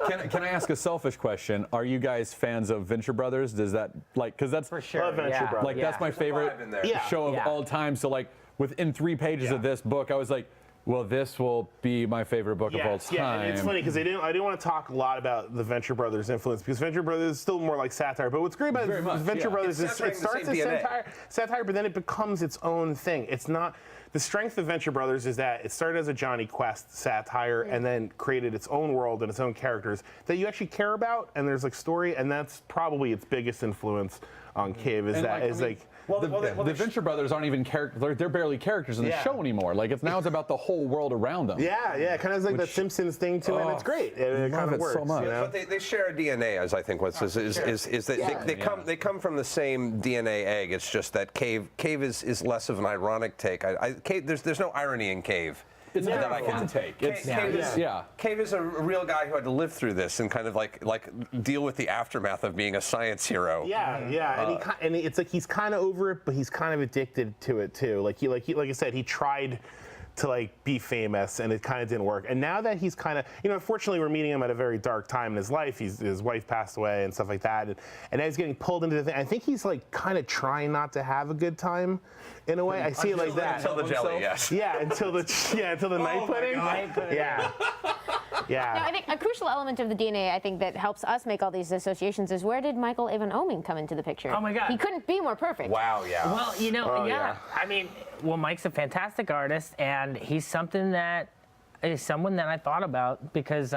can I ask a selfish question? Are you guys fans of Venture Brothers? Does that because that's For sure. Love Venture yeah. Brothers. like that's my favorite vibe in there. show of Yeah. all time. So like within 3 pages of this book, I was like, well, this will be my favorite book of all time. Yeah, and it's funny because I didn't want to talk a lot about the Venture Brothers influence because Venture Brothers is still more like satire. But what's great about Very much, Venture yeah. Brothers It's is satiring it the starts same as DNA. satire, but then it becomes its own thing. It's not. The strength of Venture Brothers is that it started as a Johnny Quest satire and then created its own world and its own characters that you actually care about, and there's like story, and that's probably its biggest influence on Cave is And, that like, is I mean, like. the Venture Brothers aren't even characters. They're barely characters in the Yeah. show anymore. Like it's about the whole world around them. Yeah, kind of like that Simpsons thing too, and it's great. It love kind of it so works. much. You know? But they share a DNA, as I think is that they come from the same DNA egg. It's just that Cave is less of an ironic take. Cave, there's no irony in Cave. It's that not I a can fun take. It's Cave is a real guy who had to live through this and kind of like deal with the aftermath of being a science hero. Yeah, and it's like he's kind of over it, but he's kind of addicted to it too. Like I said, he tried to be famous, and it kind of didn't work. And now that he's kind of, unfortunately, we're meeting him at a very dark time in his life. His wife passed away and stuff like that, and now he's getting pulled into the thing. I think he's kind of trying not to have a good time, in a way. I see it like that. Until the jelly, yes. Yeah, until the night pudding. Yeah. Now, I think a crucial element of the DNA, I think, that helps us make all these associations is where did Michael Avon Oeming come into the picture? Oh my God. He couldn't be more perfect. Wow, yeah. Well, I mean, Mike's a fantastic artist, and he's someone that I thought about because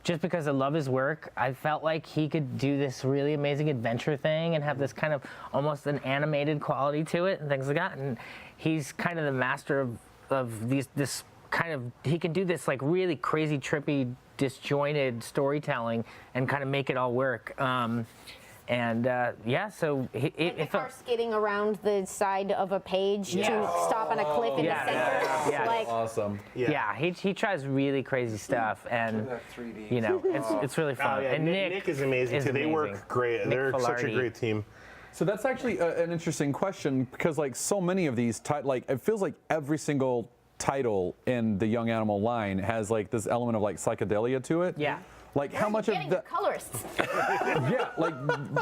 just because I love his work, I felt like he could do this really amazing adventure thing and have this kind of almost an animated quality to it and things like that. And he's kind of the master of this kind of, he can do this really crazy, trippy, disjointed storytelling and kind of make it all work. So The car skidding around the side of a page to stop on a cliff in the center. Yeah. awesome. Yeah, he tries really crazy stuff, and it's really fun. Yeah, and Nick is amazing too. They work great. They're such a Filardi. great team. So that's actually an interesting question because so many of these it feels like every single title in the Young Animal line has this element of psychedelia to it. Yeah. Like how much of Getting the colorists. yeah, like,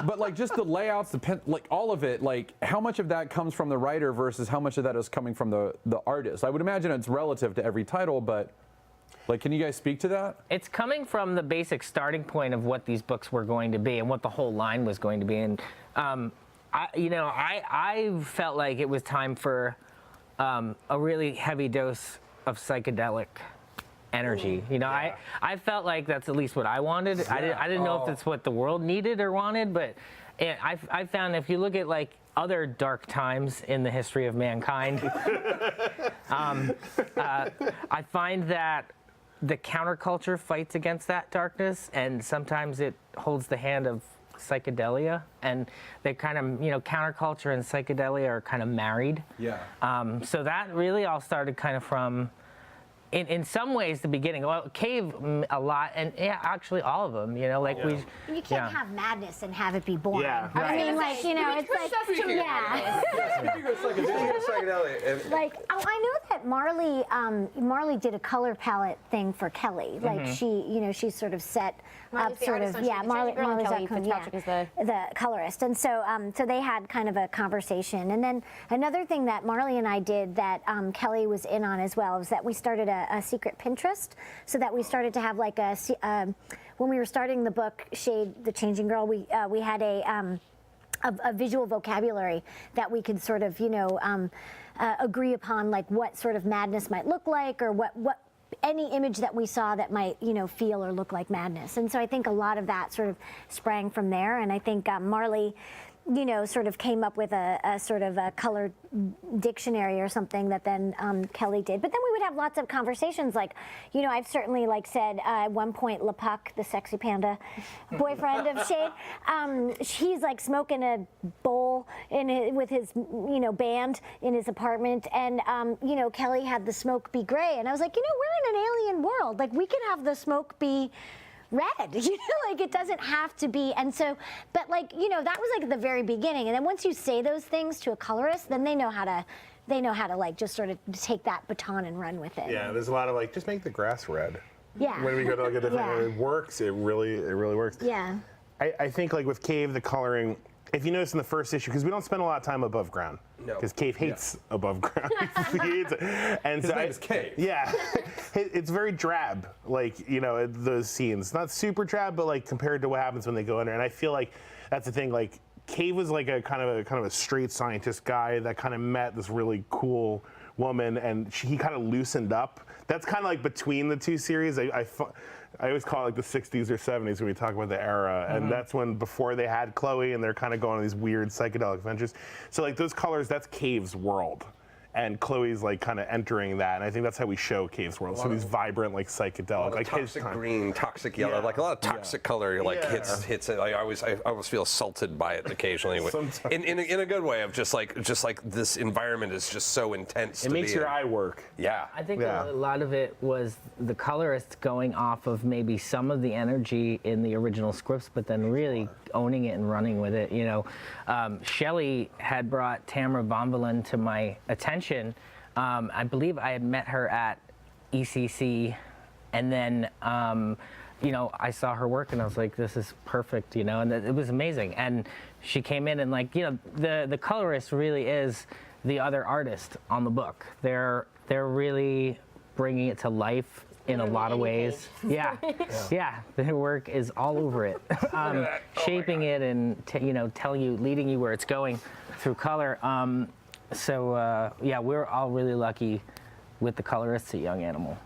but like just the layouts, the pen, like all of it, like how much of that comes from the writer versus how much of that is coming from the artist? I would imagine it's relative to every title, but like, can you guys speak to that? It's coming from the basic starting point of what these books were going to be and what the whole line was going to be. And I felt like it was time for a really heavy dose of psychedelic energy. I felt like that's at least what I wanted. I didn't know if that's what the world needed or wanted, but I found if you look at like other dark times in the history of mankind, I find that the counterculture fights against that darkness, and sometimes it holds the hand of psychedelia, and they kind of, counterculture and psychedelia are kind of married. Yeah. So that really all started kind of from, in some ways, the beginning. Well, Cave a lot, and actually all of them. Like we. You can't have madness and have it be boring. Yeah. I mean, like it's like yeah. Speaking of psychedelia, Like I know that Marley did a color palette thing for Kelly. Like she sort of set Marley's up the sort artist, of and she's the changing girl, and Kelly Zuccoon, Fitzpatrick is the colorist, and so they had kind of a conversation. And then another thing that Marley and I did that Kelly was in on as well was that we started a secret Pinterest, so that we started to have like when we were starting the book Shade the Changing Girl, we had a visual vocabulary that we could sort of agree upon, like what sort of madness might look like, or what any image that we saw that might feel or look like madness. And so I think a lot of that sort of sprang from there, and I think Marley sort of came up with a sort of a color dictionary or something that then Kelly did. But then we would have lots of conversations. Like, I've certainly said at one point, Lepuck, the sexy panda boyfriend of Shade, he's like smoking a bowl with his band in his apartment, and Kelly had the smoke be gray, and I was like, we're in an alien world. Like, we can have the smoke be red, like it doesn't have to be. And so, but that was like the very beginning. And then once you say those things to a colorist, then they know how to like just sort of take that baton and run with it. Yeah, there's a lot of just make the grass red. Yeah. When we go to a different, it works. It really works. Yeah. I think with Cave, the coloring, if you notice in the first issue, because we don't spend a lot of time above ground. No. Because Cave hates above ground. He hates it. And His name is Cave. Yeah. It's very drab, those scenes. Not super drab, but compared to what happens when they go under. And I feel like that's the thing. Cave was like a kind of a straight scientist guy that kind of met this really cool woman, and he kind of loosened up. That's kind of between the two series. I always call it the 60s or 70s when we talk about the era, and that's when before they had Chloe, and they're kind of going on these weird psychedelic adventures. So those colors, that's Cave's world, and Chloe's kind of entering that, and I think that's how we show Cave's world. So these vibrant psychedelic, like toxic green, toxic yellow, a lot of toxic color hits it. I always feel assaulted by it occasionally, in a good way of just like this environment is just so intense. It makes your eye work. Yeah. I think a lot of it was the colorists going off of maybe some of the energy in the original scripts, but then really owning it and running with it. Shelley had brought Tamara Bonvillain to my attention. I believe I had met her at ECC, and then I saw her work and I was like, this is perfect, and it was amazing. And she came in and the colorist really is the other artist on the book. They're really bringing it to life in a lot of ways. Yeah. Their work is all over it, shaping it and telling you, leading you where it's going through color. We're all really lucky with the colorists at Young Animal.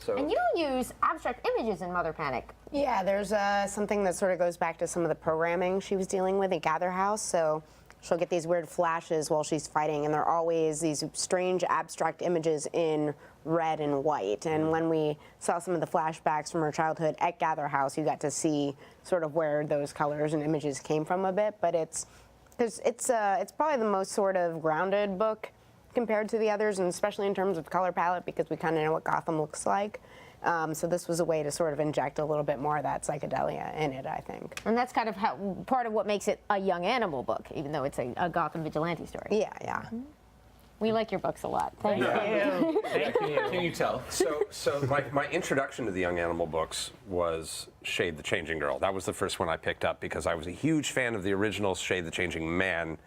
And you use abstract images in Mother Panic. Yeah, there's something that sort of goes back to some of the programming she was dealing with at Gather House. So she'll get these weird flashes while she's fighting, and they're always these strange abstract images in red and white. And when we saw some of the flashbacks from her childhood at Gather House, you got to see sort of where those colors and images came from a bit. But it's probably the most sort of grounded book compared to the others, and especially in terms of color palette, because we kind of know what Gotham looks like. So this was a way to sort of inject a little bit more of that psychedelia in it, I think. And that's kind of part of what makes it a Young Animal book, even though it's a Gotham vigilante story. Yeah. Mm-hmm. We like your books a lot. Thank you. Thank you. Can you tell? So my introduction to the Young Animal books was Shade the Changing Girl. That was the first one I picked up because I was a huge fan of the original Shade the Changing Man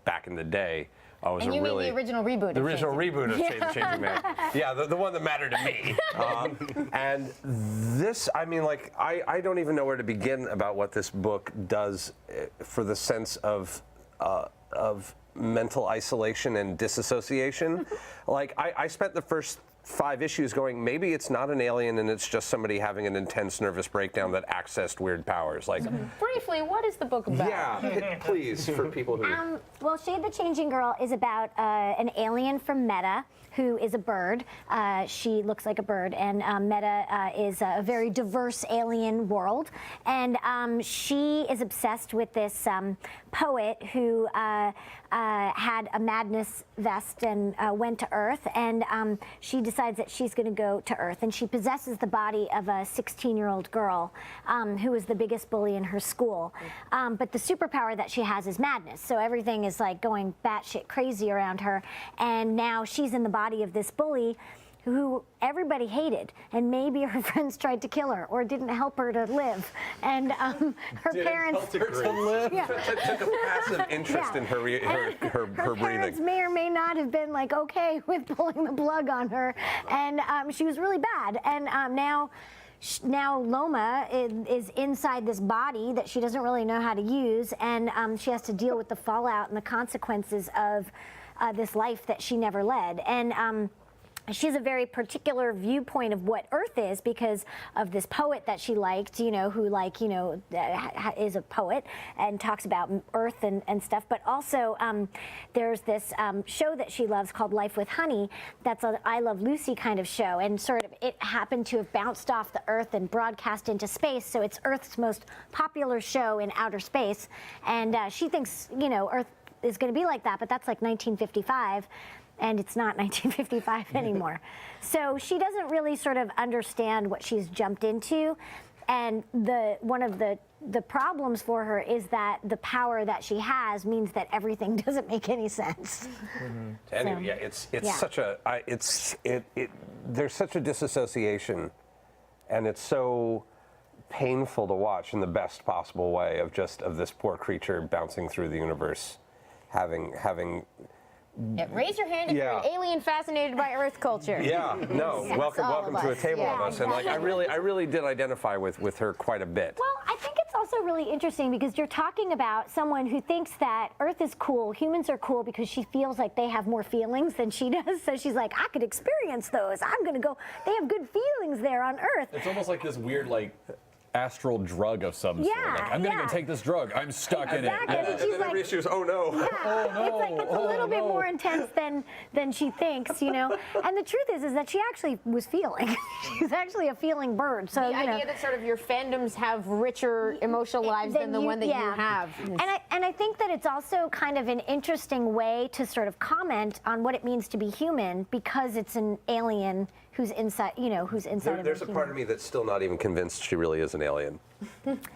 back in the day. And you mean the original reboot? The original reboot of Shade the Changing Man. Yeah, the one that mattered to me. And this, I mean, like, I don't even know where to begin about what this book does for the sense of mental isolation and disassociation. Like, I spent the first 5 issues going, maybe it's not an alien and it's just somebody having an intense nervous breakdown that accessed weird powers. Like, Briefly, what is the book about? yeah, please, for people who... Well, Shade the Changing Girl is about an alien from Meta who is a bird. She looks like a bird, and Meta is a very diverse alien world. And she is obsessed with this poet who had a madness vest and went to Earth, and she decides that she's going to go to Earth, and she possesses the body of a 16-year-old girl who is the biggest bully in her school. But the superpower that she has is madness, so everything is like going batshit crazy around her, and now she's in the body of this bully who everybody hated, and maybe her friends tried to kill her or didn't help her to live, and her parents took a passive interest in her her breathing. parents may or may not have been like okay with pulling the plug on her, and she was really bad, and now Loma is inside this body that she doesn't really know how to use, and she has to deal with the fallout and the consequences of this life that she never led. And she has a very particular viewpoint of what Earth is because of this poet that she liked, you know, who is a poet and talks about Earth and stuff. But also there's this show that she loves called Life with Honey. That's an I Love Lucy kind of show, and sort of it happened to have bounced off the Earth and broadcast into space. So it's Earth's most popular show in outer space, and she thinks, you know, Earth is going to be like that, but that's like 1955. And it's not 1955 anymore. So she doesn't really sort of understand what she's jumped into. And one of the problems for her is that the power that she has means that everything doesn't make any sense. Anyway, yeah, it's such a there's such a disassociation, and it's so painful to watch in the best possible way of this poor creature bouncing through the universe, having. Yeah, raise your hand if you're an alien fascinated by Earth culture. Yeah, no. welcome to a table of us, and like I really did identify with her quite a bit. Well, I think it's also really interesting because you're talking about someone who thinks that Earth is cool, humans are cool because she feels like they have more feelings than she does. So she's like, I could experience those. I'm gonna go. They have good feelings there on Earth. It's almost like this weird like astral drug of some sort. Like, I'm gonna go take this drug. I'm stuck in it. And And she's then like, every issue is, oh no. it's a little bit more intense than she thinks, you know. And the truth is that she actually was feeling. She's actually a feeling bird. So The idea that sort of your fandoms have richer emotional lives than the one that you have. And I think that it's also kind of an interesting way to sort of comment on what it means to be human because it's an alien who's inside, you know, who's inside of a There's a part of me that's still not even convinced she really is an alien.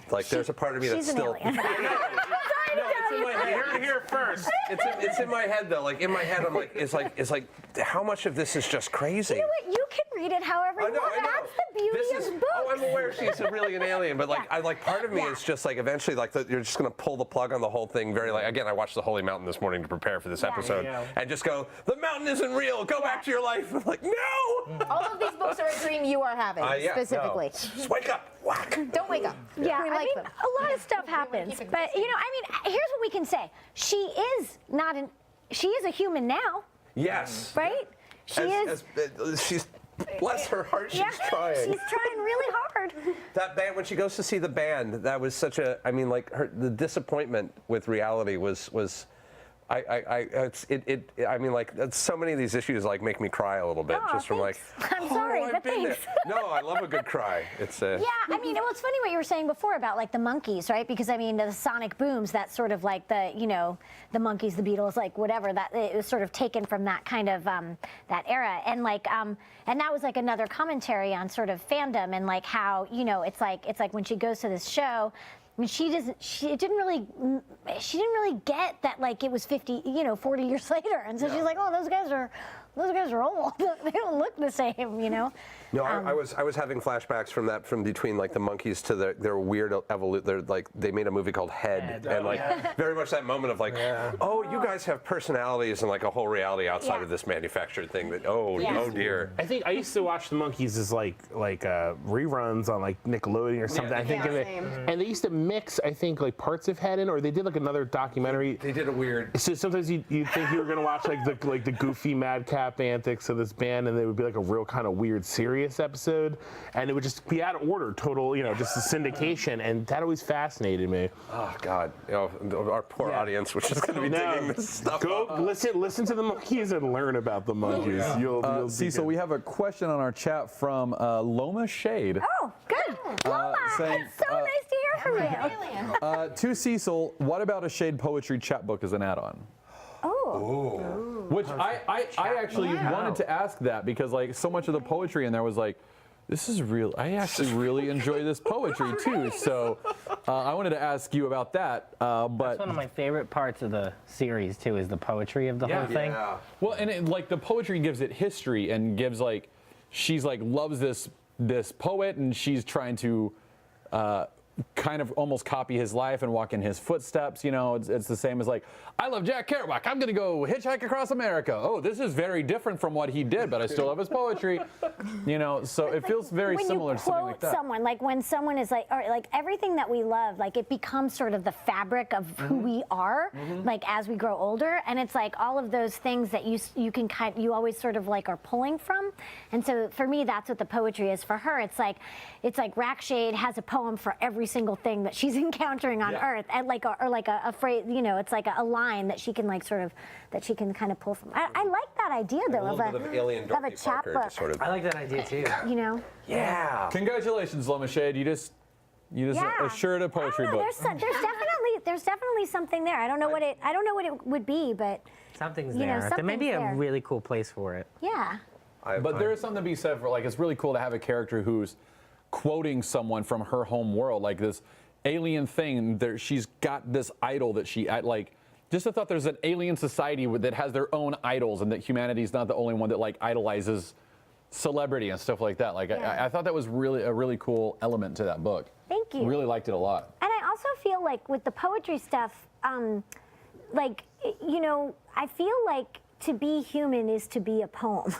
Like, there's a part of me that's She's an still. alien. No, it's in my head. You heard it here first. It's in my head though. Like in my head, I'm like, it's like, how much of this is just crazy? You know what? You can read it however you want. That's the beauty of books. Oh, I'm aware she's really an alien, but like, part of me is just like, eventually, like, you're just gonna pull the plug on the whole thing. Very like, again, I watched The Holy Mountain this morning to prepare for this episode, and just go, the mountain isn't real. Go back to your life. I'm like, no. All of these books are a dream you are having, specifically. No. Just wake up. Whack. Don't wake up. Yeah, We I like mean, them. a lot of stuff happens, keep it but you know, I mean, here's what we can say: she is not an, she is a human now, Yes. right? She is. She's. Bless her heart, she's trying. She's trying really hard. That band, when she goes to see the band, that was such a. I mean, like the disappointment with reality was. I mean, like so many of these issues like make me cry a little bit just from like. I'm sorry, I've but been there. thanks. No, I love a good cry. It's Yeah, I mean, well, it's funny what you were saying before about like the monkeys, right? Because I mean, the sonic booms, that's sort of like the, you know, the Monkees, the Beatles, like whatever. That it was sort of taken from that kind of that era, and like and that was like another commentary on sort of fandom and like how, you know, it's like when she goes to this show. I mean, she didn't really get that like it was 50, 40 years later, and so she's like, oh, those guys are old. They don't look the same, No, I was having flashbacks from between like the monkeys to their weird evolution. Like they made a movie called Head, and like very much that moment of like, oh, you guys have personalities and like a whole reality outside of this manufactured thing. That oh dear. I think I used to watch the monkeys as like reruns on like Nickelodeon or something. I think and they used to mix I think like parts of Head in, or they did like another documentary. They did a weird. So sometimes you think you were gonna watch like the goofy madcap antics of this band, and they would be like a real kind of weird serious episode, and it would just be out of order, total, just a syndication, and that always fascinated me. Oh God, our poor audience, which is going to be digging this stuff. Go listen to the monkeys and learn about the monkeys. You'll Cecil, we have a question on our chat from Loma Shade. Oh, good. Loma, saying, it's so nice to hear from you. To Cecil, what about a Shade poetry chapbook as an add-on? Oh. Which I actually wanted to ask that, because like so much of the poetry in there was like, this is real. I actually really enjoy this poetry too. So I wanted to ask you about that. But That's one of my favorite parts of the series too, is the poetry of the whole thing. Yeah. well, and like the poetry gives it history and gives like, she's like loves this poet, and she's trying to kind of almost copy his life and walk in his footsteps. It's the same as like, I love Jack Kerouac, I'm gonna go hitchhike across America. Oh, this is very different from what he did, but I still love his poetry. So it feels very similar to something like that. When you quote someone, like when someone is like, or like everything that we love, like it becomes sort of the fabric of who we are, like as we grow older, and it's like all of those things that you always sort of like are pulling from. And so for me, that's what the poetry is. For her, it's like Rackshade has a poem for every single thing that she's encountering on Earth, and like a phrase, it's like a line that she can kind of pull from. I like that idea though A little bit of alien Dorothy Parker, chapbook. just sort of. I like that idea too. Yeah. Congratulations, Loma Shade. You just assured a poetry book. There's definitely something there. I don't know what it would be, but Something's there. There may be a really cool place for it. yeah. But there is something to be said for, like, it's really cool to have a character who's quoting someone from her home world, like this alien thing. She's got this idol that she like. Just the thought there's an alien society that has their own idols, and that humanity's not the only one that like idolizes celebrity and stuff like that. Like I thought that was really a really cool element to that book. Thank you. Really liked it a lot. And I also feel like with the poetry stuff, I feel like to be human is to be a poem.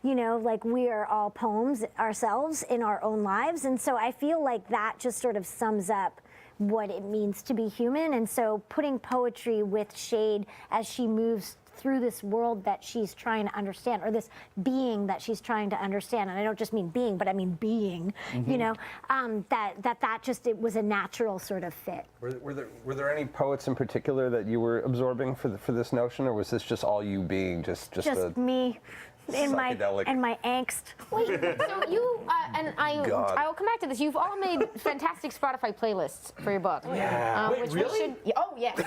Like we are all poems ourselves in our own lives. And so I feel like that just sort of sums up what it means to be human. And so putting poetry with Shade as she moves through this world that she's trying to understand, or this being that she's trying to understand, and I don't just mean being, but I mean being, it was a natural sort of fit. Were there any poets in particular that you were absorbing for this notion, or was this just all you being just me and my psychedelic- angst. Wait, so you I will come back to this. You've all made fantastic Spotify playlists for your book. Yeah. Which we should. Oh yes.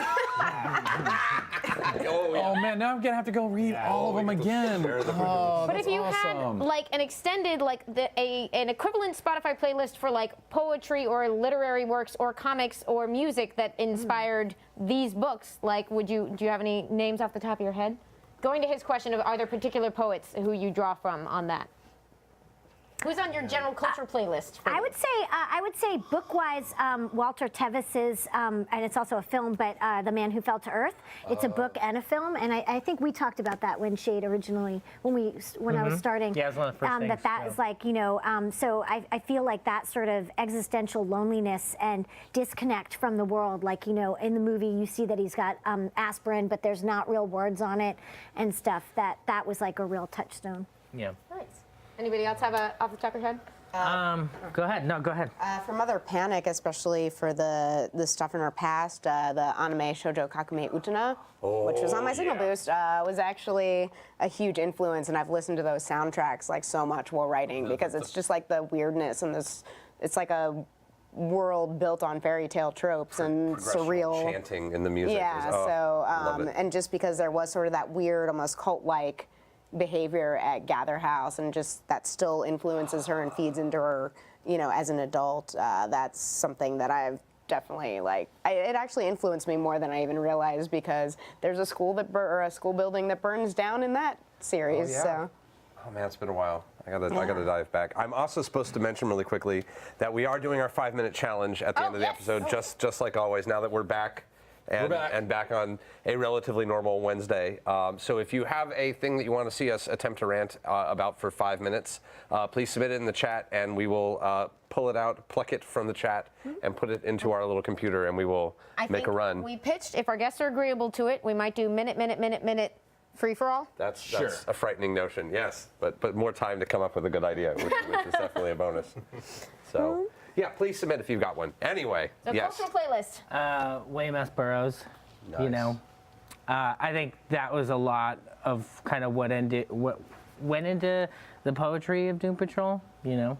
Oh man, now I'm gonna have to go read all of them again. Oh, But if you had like an extended, like an equivalent Spotify playlist for like poetry or literary works or comics or music that inspired these books, like do you have any names off the top of your head? Going to his question of, are there particular poets who you draw from on that? Who's on your general culture playlist? I would say book-wise, Walter Tevis's, and it's also a film, but The Man Who Fell to Earth. It's a book and a film, and I think we talked about that when Shade originally, when I was starting. Yeah, it was one of the first things. That is like, so I feel like that sort of existential loneliness and disconnect from the world. Like, in the movie you see that he's got aspirin, but there's not real words on it and stuff. That was like a real touchstone. Yeah. Nice. Anybody else have off the top of your head? Go ahead. No, go ahead. For Mother Panic, especially for the stuff in her past, the anime Shoujo Kakume Utena, which was on my Signal Boost, was actually a huge influence, and I've listened to those soundtracks like so much while writing, because it's just like the weirdness and it's like a world built on fairy tale tropes and surreal chanting in the music. Yeah, love it. and just because there was sort of that weird, almost cult-like behavior at Gather House, and just that still influences her and feeds into her, as an adult. That's something that I've definitely like it actually influenced me more than I even realized, because there's a school or a school building that burns down in that series. So. Oh man, it's been a while. I gotta dive back. I'm also supposed to mention really quickly that we are doing our 5-minute challenge at the end of the episode, just like always. Now that we're back. And back on a relatively normal Wednesday. So if you have a thing that you want to see us attempt to rant about for 5 minutes, please submit it in the chat, and we will pull it out, pluck it from the chat, and put it into our little computer, and we will make a run. We pitched, if our guests are agreeable to it, we might do minute free-for-all. That's a frightening notion, yes. But more time to come up with a good idea, which is definitely a bonus. So. Yeah, please submit if you've got one. Anyway, So cultural playlist. Weymouth Burroughs, Nice. you know. I think that was a lot of kind of what went into the poetry of Doom Patrol, you know.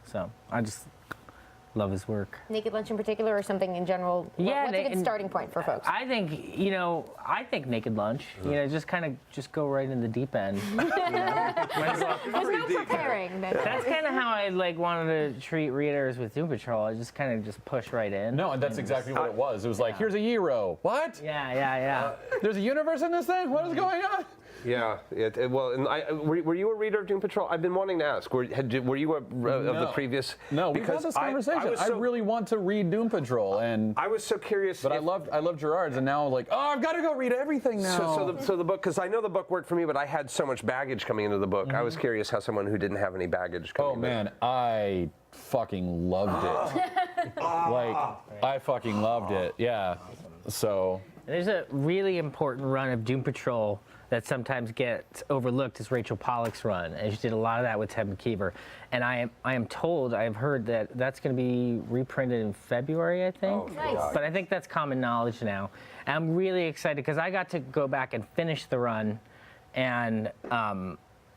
So I just love his work. Naked Lunch in particular, or something in general? Yeah, What's a good starting point for folks? I think, I think Naked Lunch, just go right in the deep end. You know? There's no preparing. That's kind of how I wanted to treat readers with Doom Patrol. I just kind of just push right in. No, and that's exactly what it was. It was like, here's a Euro. What? Yeah. There's a universe in this thing? What is going on? Yeah. Well, and were you a reader of Doom Patrol? I've been wanting to ask. Were you of the previous? No, we've had this conversation. I really want to read Doom Patrol, and I was so curious. But I love Gerard's, and now I've got to go read everything now. So the book, because I know the book worked for me, but I had so much baggage coming into the book. I was curious how someone who didn't have any baggage coming. Oh man, I fucking loved it. I fucking loved it. Yeah. So. There's a really important run of Doom Patrol that sometimes gets overlooked, is Rachel Pollack's run, and she did a lot of that with Ted McKeever. And I am told, I've heard that that's going to be reprinted in February, I think. Oh, nice. But I think that's common knowledge now. And I'm really excited because I got to go back and finish the run, and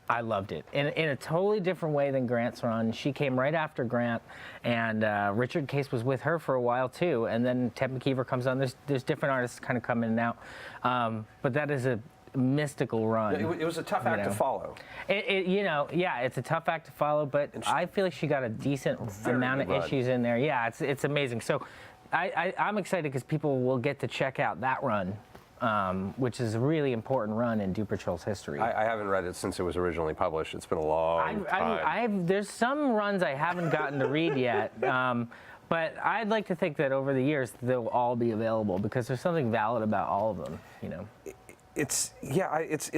I loved it in a totally different way than Grant's run. She came right after Grant, and Richard Case was with her for a while too. And then Ted McKeever comes on. There's different artists kind of coming in and out, but that is a mystical run. It was a tough act to follow. It's a tough act to follow, but I feel like she got a decent amount of issues in there. Yeah, it's amazing. So I'm excited because people will get to check out that run. Which is a really important run in Doom Patrol's history. I haven't read it since it was originally published. It's been a long time. There's some runs I haven't gotten to read yet, but I'd like to think that over the years they'll all be available because there's something valid about all of them, you know. It's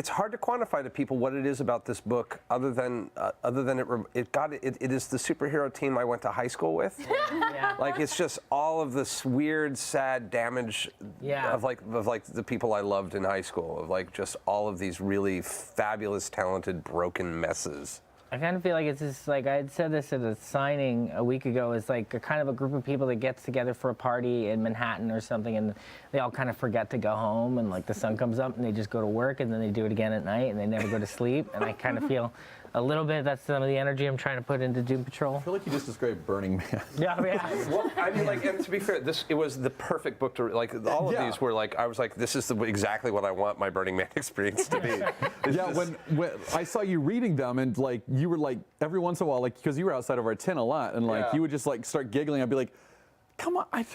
hard to quantify to people what it is about this book, other than it is the superhero team I went to high school with. Yeah. Like it's just all of this weird, sad damage of the people I loved in high school, of like just all of these really fabulous, talented, broken messes. I kind of feel like it's just like I had said this at a signing a week ago. It's like a kind of a group of people that gets together for a party in Manhattan or something, and they all kind of forget to go home, and like the sun comes up and they just go to work, and then they do it again at night, and they never go to sleep. And I kind of feel a little bit that's some of the energy I'm trying to put into Doom Patrol. I feel like you just described Burning Man. Yeah. Well, I mean, and to be fair, it was the perfect book to all of these were I was like, this is exactly what I want my Burning Man experience to be. When I saw you reading them, and you were every once in a while, because you were outside of our tent a lot, and you would just start giggling. I'd be like, come on, I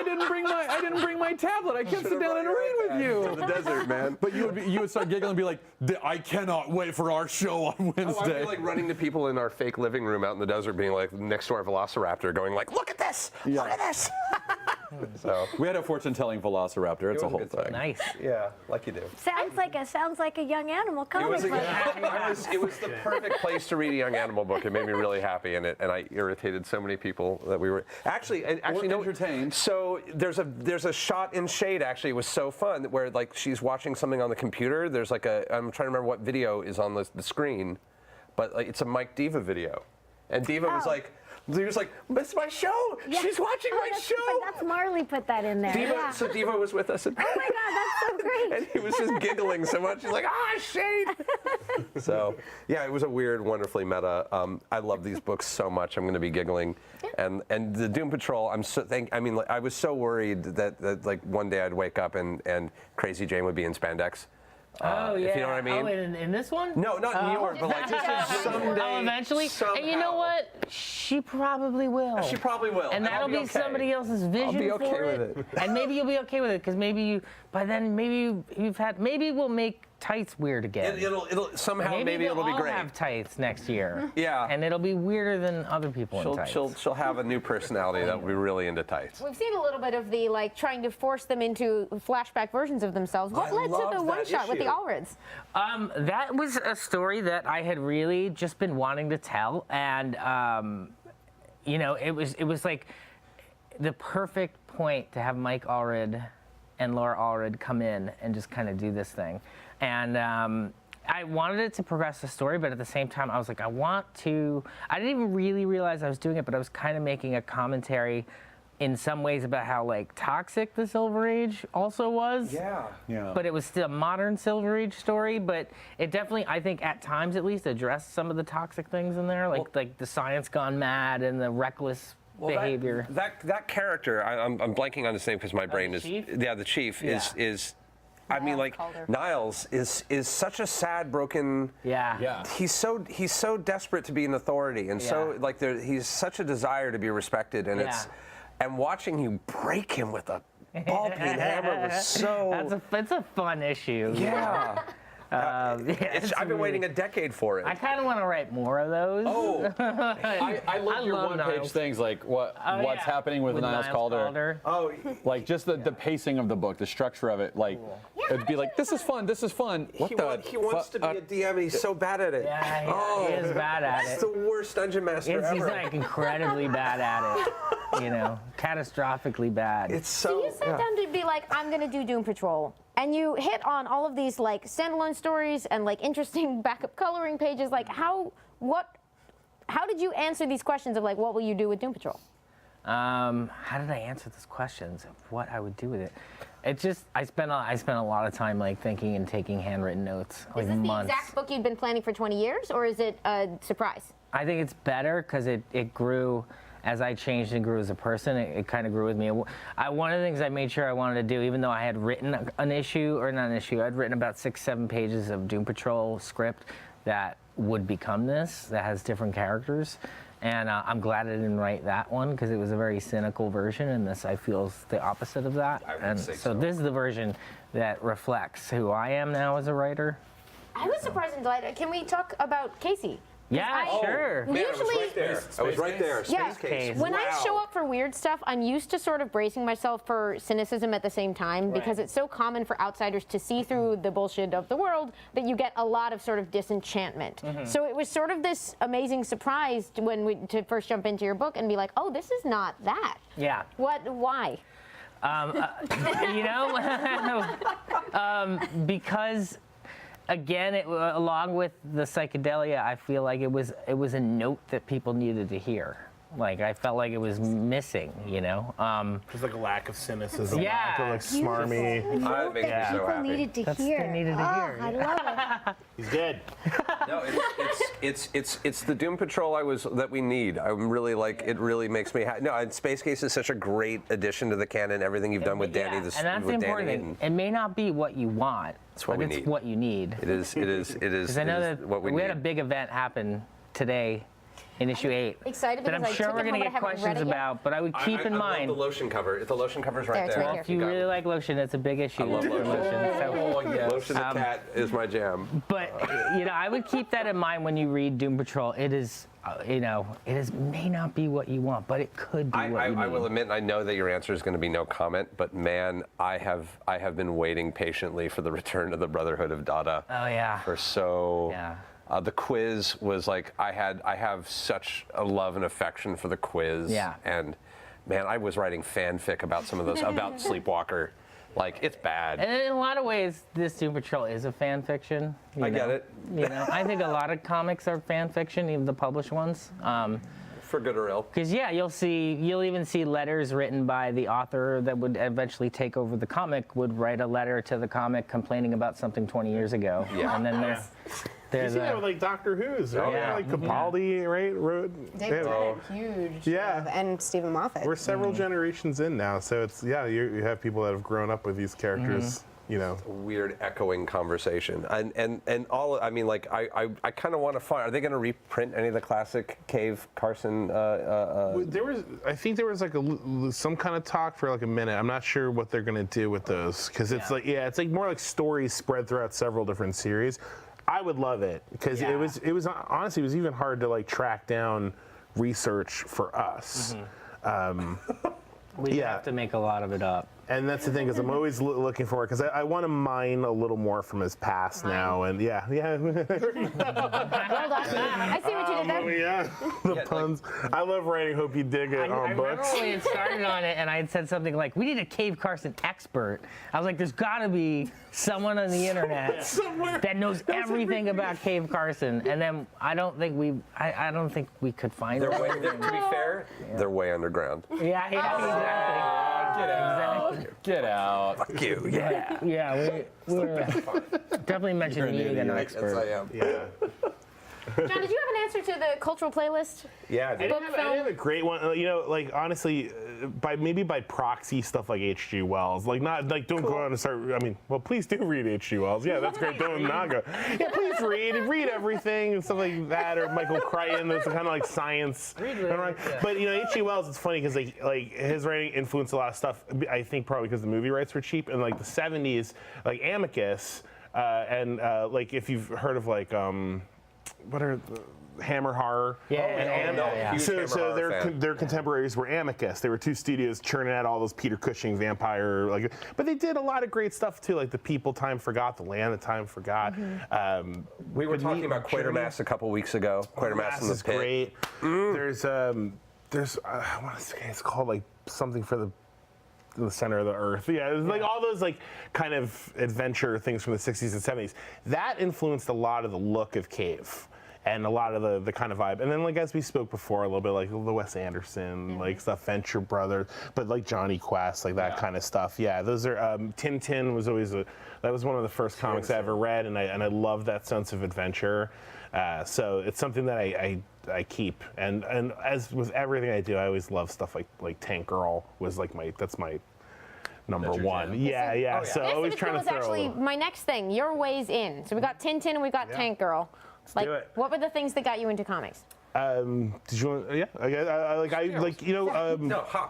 didn't bring my tablet. I can't sit down and read with you. To the desert, man. But you would start giggling and be like, I cannot wait for our show on Wednesday. I'd be running to people in our fake living room out in the desert, being next to our Velociraptor, going look at this, look at this. So we had a fortune-telling Velociraptor. It's a whole thing. Nice. Yeah, like you do. Sounds like a young animal comic. It was the perfect place to read a young animal book. It made me really happy, and I irritated so many people that we were actually entertained. So there's a shot in Shade. Actually, it was so fun where she's watching something on the computer. There's I'm trying to remember what video is on the screen, but it's a Mike Diva video, and Diva was like. He was like, "It's my show. Yeah. She's watching my show." That's Marley put that in there. Diva, So Diva was with us. Oh my God, that's so great. And he was just giggling so much. He's like, Shade. So, yeah, it was a weird, wonderfully meta. I love these books so much. I'm going to be giggling. And the Doom Patrol, I was so worried that one day I'd wake up and Crazy Jane would be in spandex. Oh yeah. If you know what I mean. Oh, in this one? No, not in yours, but like someday. Oh, eventually. Somehow. And you know what? She probably will. She probably will. And that'll I'll be okay. somebody else's vision be okay for with it. And maybe you'll be okay with it because maybe you, by then, maybe you've had, maybe we'll make tights weird again. It'll somehow maybe it'll be we'll all great. have tights next year. Yeah. And it'll be weirder than other people in tights. She'll have a new personality that will be really into tights. We've seen a little bit of the like trying to force them into flashback versions of themselves. What led to the one shot with the Allreds? That was a story that I had really just been wanting to tell, and you know, it was like the perfect point to have Mike Allred and Laura Allred come in and just kind of do this thing. And I wanted it to progress the story, but at the same time, I was like, I didn't even really realize I was doing it, but I was kind of making a commentary in some ways about how like toxic the Silver Age also was. Yeah. But it was still a modern Silver Age story, but it definitely, I think at times at least, addressed some of the toxic things in there, like the science gone mad and the reckless behavior. That character, I'm blanking on his name because my brain is. chief? Yeah, the chief is. I mean, like Calder. Niles is such a sad, broken. Yeah. He's so desperate to be an authority, and so like he's such a desire to be respected, and and watching you break him with a ball peen hammer was so. It's a fun issue. Yeah. I've been waiting a decade for it. I kind of want to write more of those. Oh, I love your love one-page Niles. things like what's yeah. happening with Niles Calder. Oh, Like just the pacing of the book, the structure of it. Like it'd be like, this is fun. he wants to be a DM, and he's so bad at it. Yeah, he is bad at He's it. the worst dungeon master He's ever. like incredibly bad at it. You know, catastrophically bad. It's So so. you sat down to be like, I'm gonna do Doom Patrol, and you hit on all of these like standalone stories and like interesting backup coloring pages. Like how did you answer these questions of like, what will you do with Doom Patrol? How did I answer those questions of what I would do with it? It just I spent a lot of time like thinking and taking handwritten notes, like Is this months. the exact book you'd been planning for 20 years, or is it a surprise? I think it's better because it grew as I changed and grew as a person. It kind of grew with me. One of the things I made sure I wanted to do, even though I had written an issue, or not an issue, I'd written about 6-7 pages of Doom Patrol script that would become this, that has different characters. And I'm glad I didn't write that one because it was a very cynical version, and this I feel is the opposite of that. I would And say so so. this is the version that reflects who I am now as a writer. I was surprised and delighted. Can we talk about Casey? Yeah, sure. Man, I was Usually- right there. I was right there. Yeah. Space case. When I Wow. show up for weird stuff, I'm used to sort of bracing myself for cynicism at the same time because it's so common for outsiders to see through the bullshit of the world that you get a lot of sort of disenchantment. So it was sort of this amazing surprise to first jump into your book and be like, oh, this is not that. Yeah. Why? You know, because again, along with the psychedelia, I feel like it was a note that people needed to hear. Like I felt like it was missing, you know. There's like a lack of cynicism, Yeah. lack of like smarmy. That makes me so People happy. needed to That's hear. what they needed to hear. I love it. He's dead. No, it's the Doom Patrol that we need. I'm really like it. Really makes me happy. No, and Space Case is such a great addition to the canon. Everything you've done with Danny, and that's the with important Danny thing. Hayden. It may not be what you want, It's what but we it's need. what you need. It is. Because I know that what we had a need. big event happen today in issue 8 Excited that I'm because I sure took we're it going home, to but I get haven't read questions it yet. about. But I would keep in I mind. love the lotion cover. The lotion cover's right There, it's there. right Well, if you really like lotion, it's a big issue. I love for lotion. So, Lotion the cat is my jam. but you know, I would keep that in mind when you read Doom Patrol. It is, you know, may not be what you want, but it could be what you need. I will admit, and I know that your answer is going to be no comment, but man, I have been waiting patiently for the return of the Brotherhood of Dada. Oh yeah. For so. Yeah. The quiz was like I have such a love and affection for the quiz. Yeah. And man, I was writing fanfic about some of those about Sleepwalker. Like it's bad. And in a lot of ways, this Doom Patrol is a fan fiction. I get it. You know, I think a lot of comics are fan fiction, even the published ones. For good or ill. Because yeah, you'll even see letters written by the author that would eventually take over the comic. Would write a letter to the comic complaining about something 20 years ago. Yeah. And then You there's see that with like Doctor Who's, right? Oh, yeah. Like Capaldi, right? David Yeah. Tennant, huge. Yeah. And Stephen Moffat. We're several generations in now, so it's you have people that have grown up with these characters. you know. Weird echoing conversation, and all. I mean, like I kind of want to find. Are they going to reprint any of the classic Cave Carson? I think there was like some kind of talk for like a minute. I'm not sure what they're going to do with those because it's like more like stories spread throughout several different series. I would love it because it was honestly it was even hard to like track down research for us. We have to make a lot of it up. And that's the thing, is I'm always looking for it, because I want to mine a little more from his past now, and Well done. I see what you did there. the puns. I love writing Hope You Dig It I on remember books. when we had started on it, and I had said something like, "We need a Cave Carson expert." I was like, "There's got to be someone on the internet that knows everything about Cave Carson." And then I don't think we could find it. To be fair, they're way underground. Yeah, exactly. Get out. Get out. Fuck you. Yeah, we're definitely mentioned needing an expert. Yes, I am. Yeah. John, did you have an answer to the cultural playlist? Yeah, I did. Book I film? have a great one. You know, like honestly, by proxy stuff like H.G. Wells. Like not like don't go out and start. I mean, well, please do read H.G. Wells. Yeah, that's great. Don't not go. Yeah, please read everything and stuff like that. Or Michael Crichton. Those are kind of like science. But you know, H.G. Wells. It's funny because like his writing influenced a lot of stuff. I think probably because the movie rights were cheap. And like the '70s, like Amicus, and like if you've heard of like what are Hammer Horror? Yeah. So their contemporaries were Amicus. They were two studios churning out all those Peter Cushing vampire but they did a lot of great stuff too, like The People Time Forgot, The Land That Time Forgot. We were talking about Quatermass a couple weeks ago. Quatermass in the is Pit. great. There's I want to say it's called like something for the center of the earth. Yeah, it was like all those like kind of adventure things from the 60s and 70s. That influenced a lot of the look of Cave and a lot of the kind of vibe. And then like as we spoke before a little bit, like the Wes Anderson, like stuff, Venture Brothers, but like Johnny Quest, like that kind of stuff. Yeah, those are Tintin was always that was one of the first comics I ever read, and I love that sense of adventure. So it's something that I keep, and as with everything I do, I always love stuff like Tank Girl was like that's my number one. jam. Yeah. So This always is trying to throw. actually my next thing. Your ways in. So we got Tintin and we got Tank Girl. Like, do it. what were the things that got you into comics? Did you want? Yeah.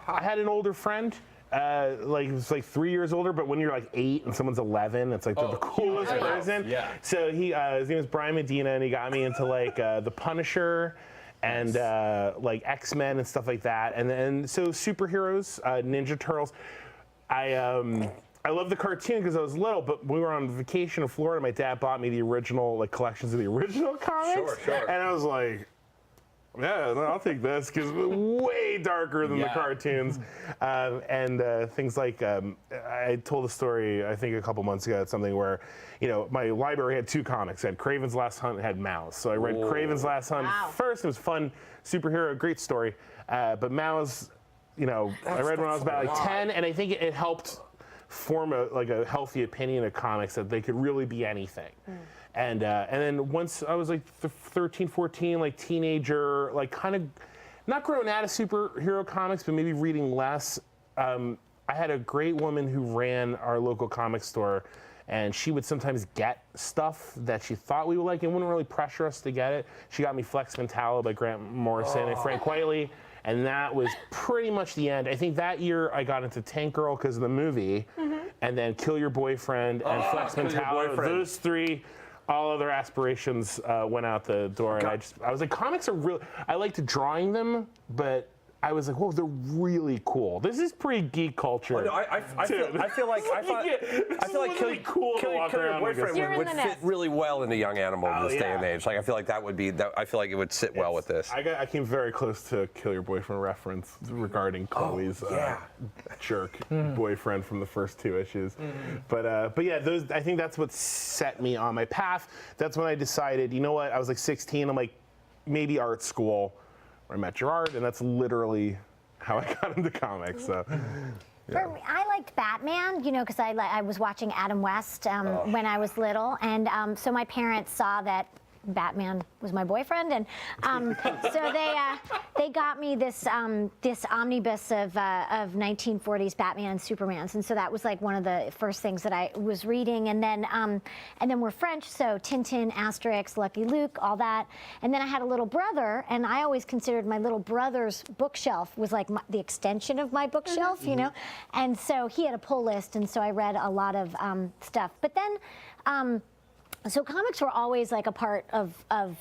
I had an older friend. Like it's like 3 years older, but when you're like 8 and someone's 11, it's like the coolest person. Yeah. So his name was Brian Medina, and he got me into like the Punisher and like X-Men and stuff like that. And then so superheroes, Ninja Turtles. I love the cartoon because I was little, but when we were on vacation in Florida, my dad bought me the original like collections of the original comics, Sure. and I was like, yeah, no, I'll take this because way darker than the cartoons. And things like, I told a story, I think a couple months ago, something where, you know, my library had two comics. It had Kraven's Last Hunt and had Mouse. So I read Kraven's Last Hunt first. It was fun, superhero, great story. But Mouse, you know, I read when I was about like 10, and I think it helped form a healthy opinion of comics that they could really be anything. And then once I was like 13, 14, like teenager, like kind of not growing out of superhero comics, but maybe reading less. I had a great woman who ran our local comic store, and she would sometimes get stuff that she thought we would like and wouldn't really pressure us to get it. She got me Flex Mentallo by Grant Morrison and Frank Whiteley. And that was pretty much the end. I think that year I got into Tank Girl because of the movie, and then Kill Your Boyfriend and Flex Mentallo. Those three, all other aspirations went out the door. And I was like, comics are real. I liked drawing them, but I was like, whoa, they're really cool. This is pretty geek culture. Oh, no, I feel like Kill Your Boyfriend would fit really well into Young Animal in this day and age. Like I feel like that would be. I feel like it would sit well with this. I came very close to Kill Your Boyfriend reference regarding Chloe's jerk boyfriend from the first 2 issues. But yeah, I think that's what set me on my path. That's when I decided, you know what? I was like 16. I'm like, maybe art school. I met Gerard, and that's literally how I got into comics. So, For me, I liked Batman, you know, because I was watching Adam West when I was little, and so my parents saw that Batman was my boyfriend, and so they got me this this omnibus of 1940s Batman and Supermans, and so that was like one of the first things that I was reading, and then we're French, so Tintin, Asterix, Lucky Luke, all that, and then I had a little brother, and I always considered my little brother's bookshelf was like the extension of my bookshelf, you know, and so he had a pull list, and so I read a lot of stuff, but then. So comics were always like a part of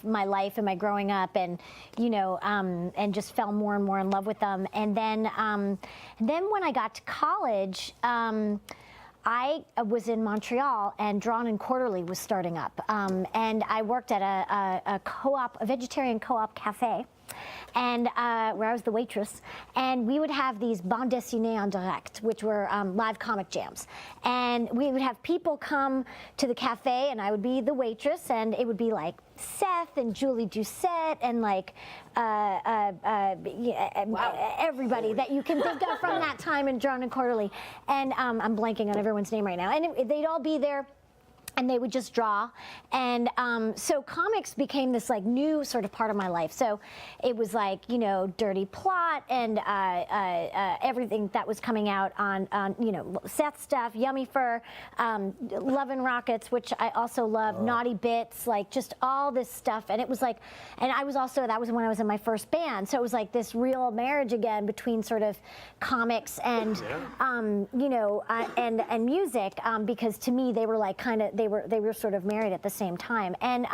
my life and my growing up, and you know, and just fell more and more in love with them. And then when I got to college, I was in Montreal, and Drawn and Quarterly was starting up, and I worked at a co-op, a vegetarian co-op cafe. And where I was the waitress, and we would have these bande dessinées en direct, which were live comic jams. And we would have people come to the cafe, and I would be the waitress, and it would be like Seth and Julie Doucette and like everybody that you can think of from that time in Drawn and Quarterly. And I'm blanking on everyone's name right now. And they'd all be there. And they would just draw, and so comics became this like new sort of part of my life. So it was like, you know, Dirty Plot and everything that was coming out on you know, Seth stuff, Yummy Fur, Love and Rockets, which I also love, Naughty Bits, like just all this stuff. And it was like, and I was also, that was when I was in my first band, so it was like this real marriage again between sort of comics and you know, and music, because to me they were like kind of, they were sort of married at the same time, and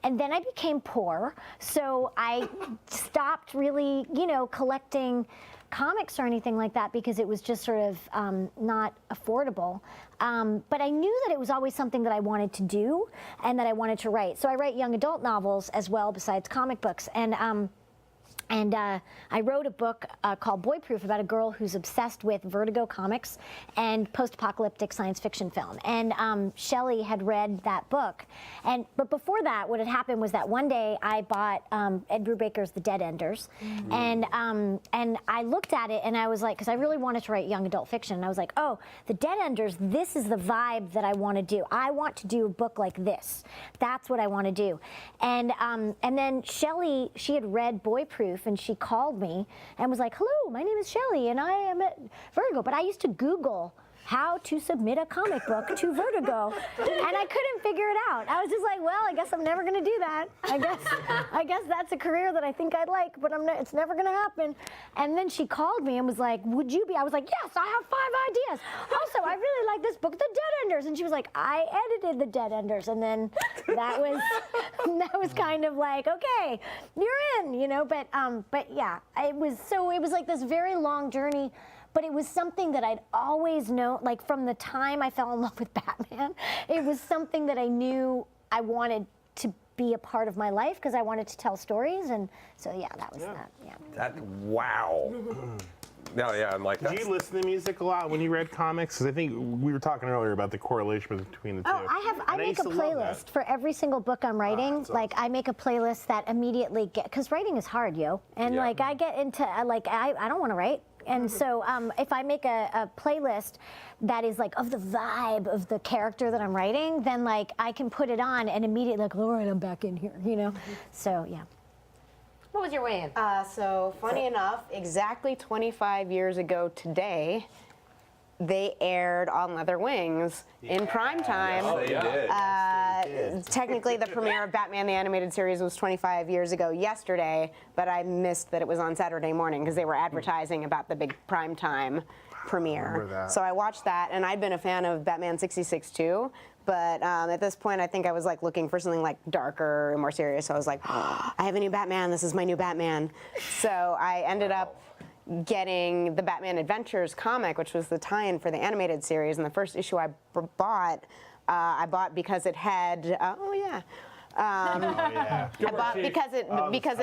then I became poor, so I stopped really, you know, collecting comics or anything like that because it was just sort of not affordable. But I knew that it was always something that I wanted to do and that I wanted to write. So I write young adult novels as well besides comic books, and I wrote a book called Boy Proof about a girl who's obsessed with Vertigo comics and post-apocalyptic science fiction film. And Shelley had read that book. But before that, what had happened was that one day I bought Ed Brubaker's The Dead Enders. And I looked at it and I was like, because I really wanted to write young adult fiction. And I was like, oh, The Dead Enders, this is the vibe that I want to do. I want to do a book like this. That's what I want to do. And then Shelley, she had read Boy Proof, and she called me and was like, hello, my name is Shelley and I am at Vertigo. But I used to Google how to submit a comic book to Vertigo, and I couldn't figure it out. I was just like, well, I guess I'm never gonna do that. I guess that's a career that I think I'd like, but it's never gonna happen. And then she called me and was like, would you be? I was like, yes, I have 5 ideas. Also, I really like this book, The Dead Enders. And she was like, I edited The Dead Enders. And then that was kind of like, okay, you're in, you know. But yeah, it was like this very long journey. But it was something that I'd always known, like from the time I fell in love with Batman, it was something that I knew I wanted to be a part of my life because I wanted to tell stories. And so, yeah, that was that. Yeah. Wow. No, yeah, I'm like, did you listen to music a lot when you read comics? Because I think we were talking earlier about the correlation between the two. Oh, I make a playlist for every single book I'm writing. Like, I make a playlist that immediately because writing is hard, yo. And like, I get into, like, I don't want to write. And so if I make a playlist that is like of the vibe of the character that I'm writing, then like I can put it on and immediately like, all right, I'm back in here, you know? So, yeah. What was your weigh-in? So funny enough, exactly 25 years ago today, they aired On Leather Wings in prime time. Yes, they did. Technically, the premiere of Batman the Animated Series was 25 years ago yesterday, but I missed that it was on Saturday morning because they were advertising about the big prime time premiere. So I watched that, and I'd been a fan of Batman 66 too. But at this point, I think I was like looking for something like darker and more serious. So I was like, oh, I have a new Batman. This is my new Batman. So I ended up getting the Batman Adventures comic, which was the tie-in for the animated series. And the first issue I bought because it had, I bought because it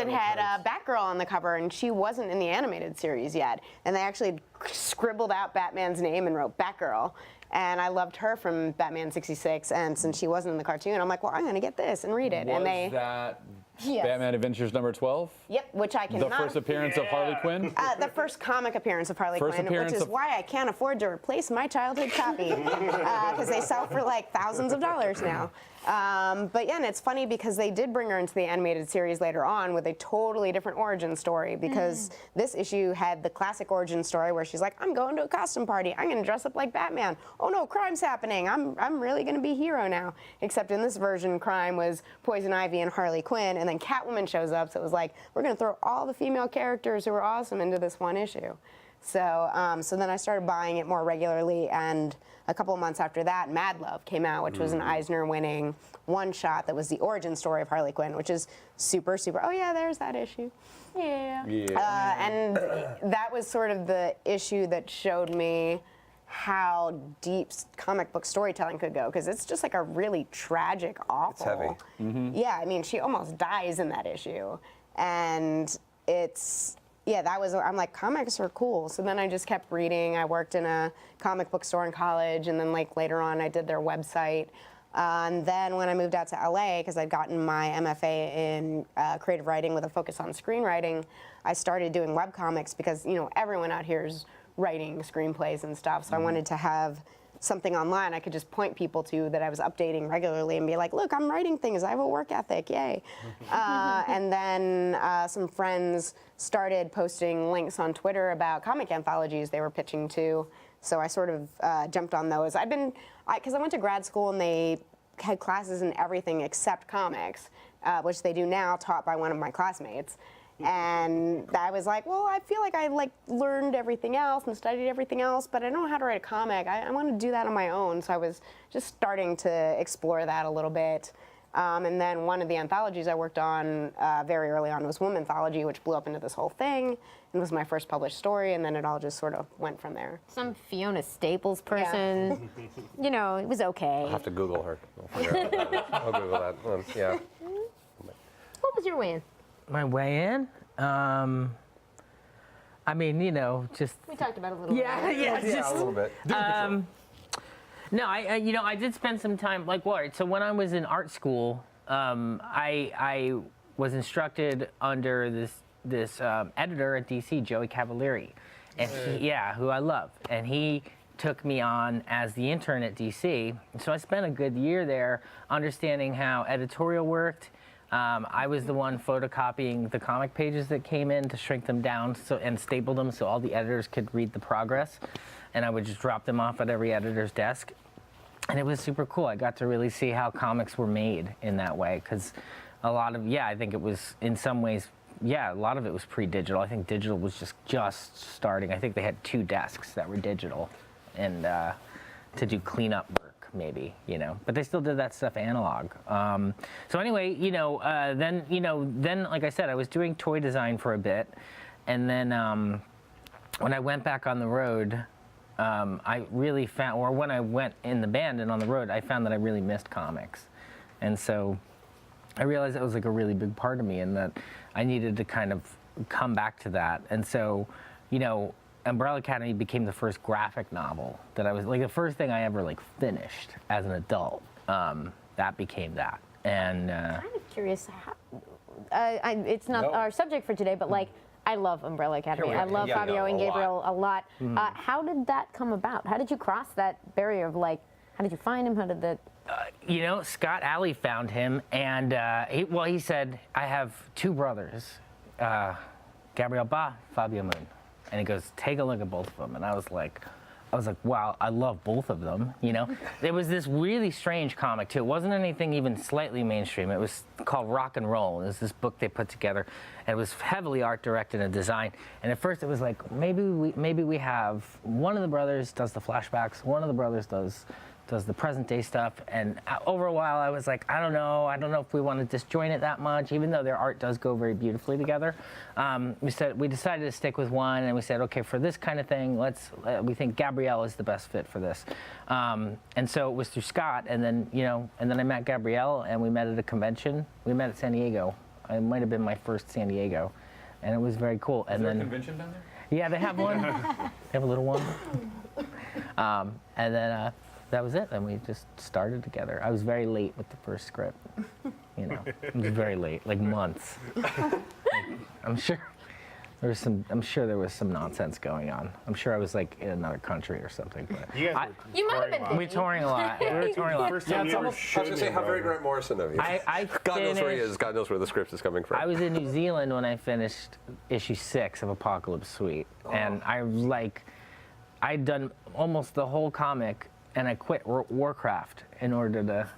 had Batgirl on the cover, and she wasn't in the animated series yet. And they actually scribbled out Batman's name and wrote Batgirl. And I loved her from Batman '66, and since she wasn't in the cartoon, I'm like, well, I'm gonna get this and read it. Was and they, that Yes. Batman Adventures number 12? Yep, which I The cannot. first appearance of Harley Quinn? The first comic appearance of Harley First Quinn, which appearance is of- why I can't afford to replace my childhood copy, because they sell for like thousands of dollars now. But yeah, and it's funny because they did bring her into the animated series later on with a totally different origin story, because this issue had the classic origin story where she's like, I'm going to a costume party, I'm going to dress up like Batman. Oh no, crime's happening. I'm really going to be a hero now. Except in this version, crime was Poison Ivy and Harley Quinn, and then Catwoman shows up, so it was like, we're going to throw all the female characters who were awesome into this one issue. So, so then I started buying it more regularly, and a couple of months after that, Mad Love came out, which was an Eisner-winning one-shot that was the origin story of Harley Quinn, which is super, super. Oh yeah, there's that issue. Yeah. And that was sort of the issue that showed me how deep comic book storytelling could go, because it's just like a really tragic, awful. heavy. Yeah, I mean, she almost dies in that issue, and it's. Yeah, that was, I'm like, comics are cool. So then I just kept reading. I worked in a comic book store in college, and then like later on I did their website. And then when I moved out to LA, because I'd gotten my MFA in creative writing with a focus on screenwriting, I started doing webcomics because, you know, everyone out here is writing screenplays and stuff. So I wanted to have something online I could just point people to that I was updating regularly and be like, look, I'm writing things, I have a work ethic, yay. And then some friends started posting links on Twitter about comic anthologies they were pitching to, so I sort of jumped on those. Because I went to grad school and they had classes in everything except comics, which they do now, taught by one of my classmates. And I was like, well, I feel like I learned everything else and studied everything else, but I don't know how to write a comic. I want to do that on my own. So I was just starting to explore that a little bit. And then one of the anthologies I worked on very early on was Womanthology, which blew up into this whole thing and was my first published story. And then it all just sort of went from there. Some Fiona Staples person. You know, it was okay. I'll have to Google her. I'll figure out what that is. I'll Google that one. Yeah. What was your way in? My way in? I mean, you know, just. We talked about it a little Yeah, bit. yeah, Yeah, just. a little bit. No, you know, I did spend some time, like, what? So when I was in art school, I was instructed under this editor at DC, Joey Cavalieri, and who I love, and he took me on as the intern at DC. So I spent a good year there, understanding how editorial worked. I was the one photocopying the comic pages that came in to shrink them down and staple them so all the editors could read the progress. And I would just drop them off at every editor's desk. And it was super cool. I got to really see how comics were made in that way. Because a lot of, I think it was in some ways, a lot of it was pre-digital. I think digital was just starting. I think they had 2 desks that were digital and to do cleanup work. Maybe, you know, but they still did that stuff analog. So anyway, then like I said, I was doing toy design for a bit, and then when I went back on the road, I really found, or when I went in the band and on the road, I found that I really missed comics, and so I realized that was like a really big part of me, and that I needed to kind of come back to that, and so, you know. Umbrella Academy became the first graphic novel that I was, like, the first thing I ever, like, finished as an adult. That became that. And I'm kind of curious. It's not our subject for today, but like, I love Umbrella Academy. I love Fabio and Gabriel a lot. How did that come about? How did you cross that barrier of, like, how did you find him? How did the... You know, Scott Alley found him, and he said, I have 2 brothers, Gabriel Ba, Fabio Moon. And he goes, take a look at both of them. And I was like, wow, I love both of them, you know? There was this really strange comic, too. It wasn't anything even slightly mainstream. It was called Rock and Roll. It was this book they put together. And it was heavily art directed and designed. And at first it was like, maybe we have one of the brothers does the flashbacks, one of the brothers does the present day stuff, and over a while I was like, I don't know if we want to disjoint it that much, even though their art does go very beautifully together. We decided to stick with one, and we said, okay, for this kind of thing, we think Gabrielle is the best fit for this. And so it was through Scott, and then I met Gabrielle, and we met at a convention. We met at San Diego. It might have been my first San Diego, and it was very cool. Is there a convention down there? Yeah, they have one. They have a little one. And then that was it. And we just started together. I was very late with the first script. You know, it was very late, like months. I'm sure there was some nonsense going on. I'm sure I was like in another country or something. But You guys You might have been. we were touring a lot. We were touring a lot. First time you ever I was showed going to say, me how about very it. Grant Morrison of you. I God knows where he finished- is. God knows where the script is coming from. I was in New Zealand when I finished issue 6 of Apocalypse Suite, and I'd done almost the whole comic, and I quit Warcraft in order to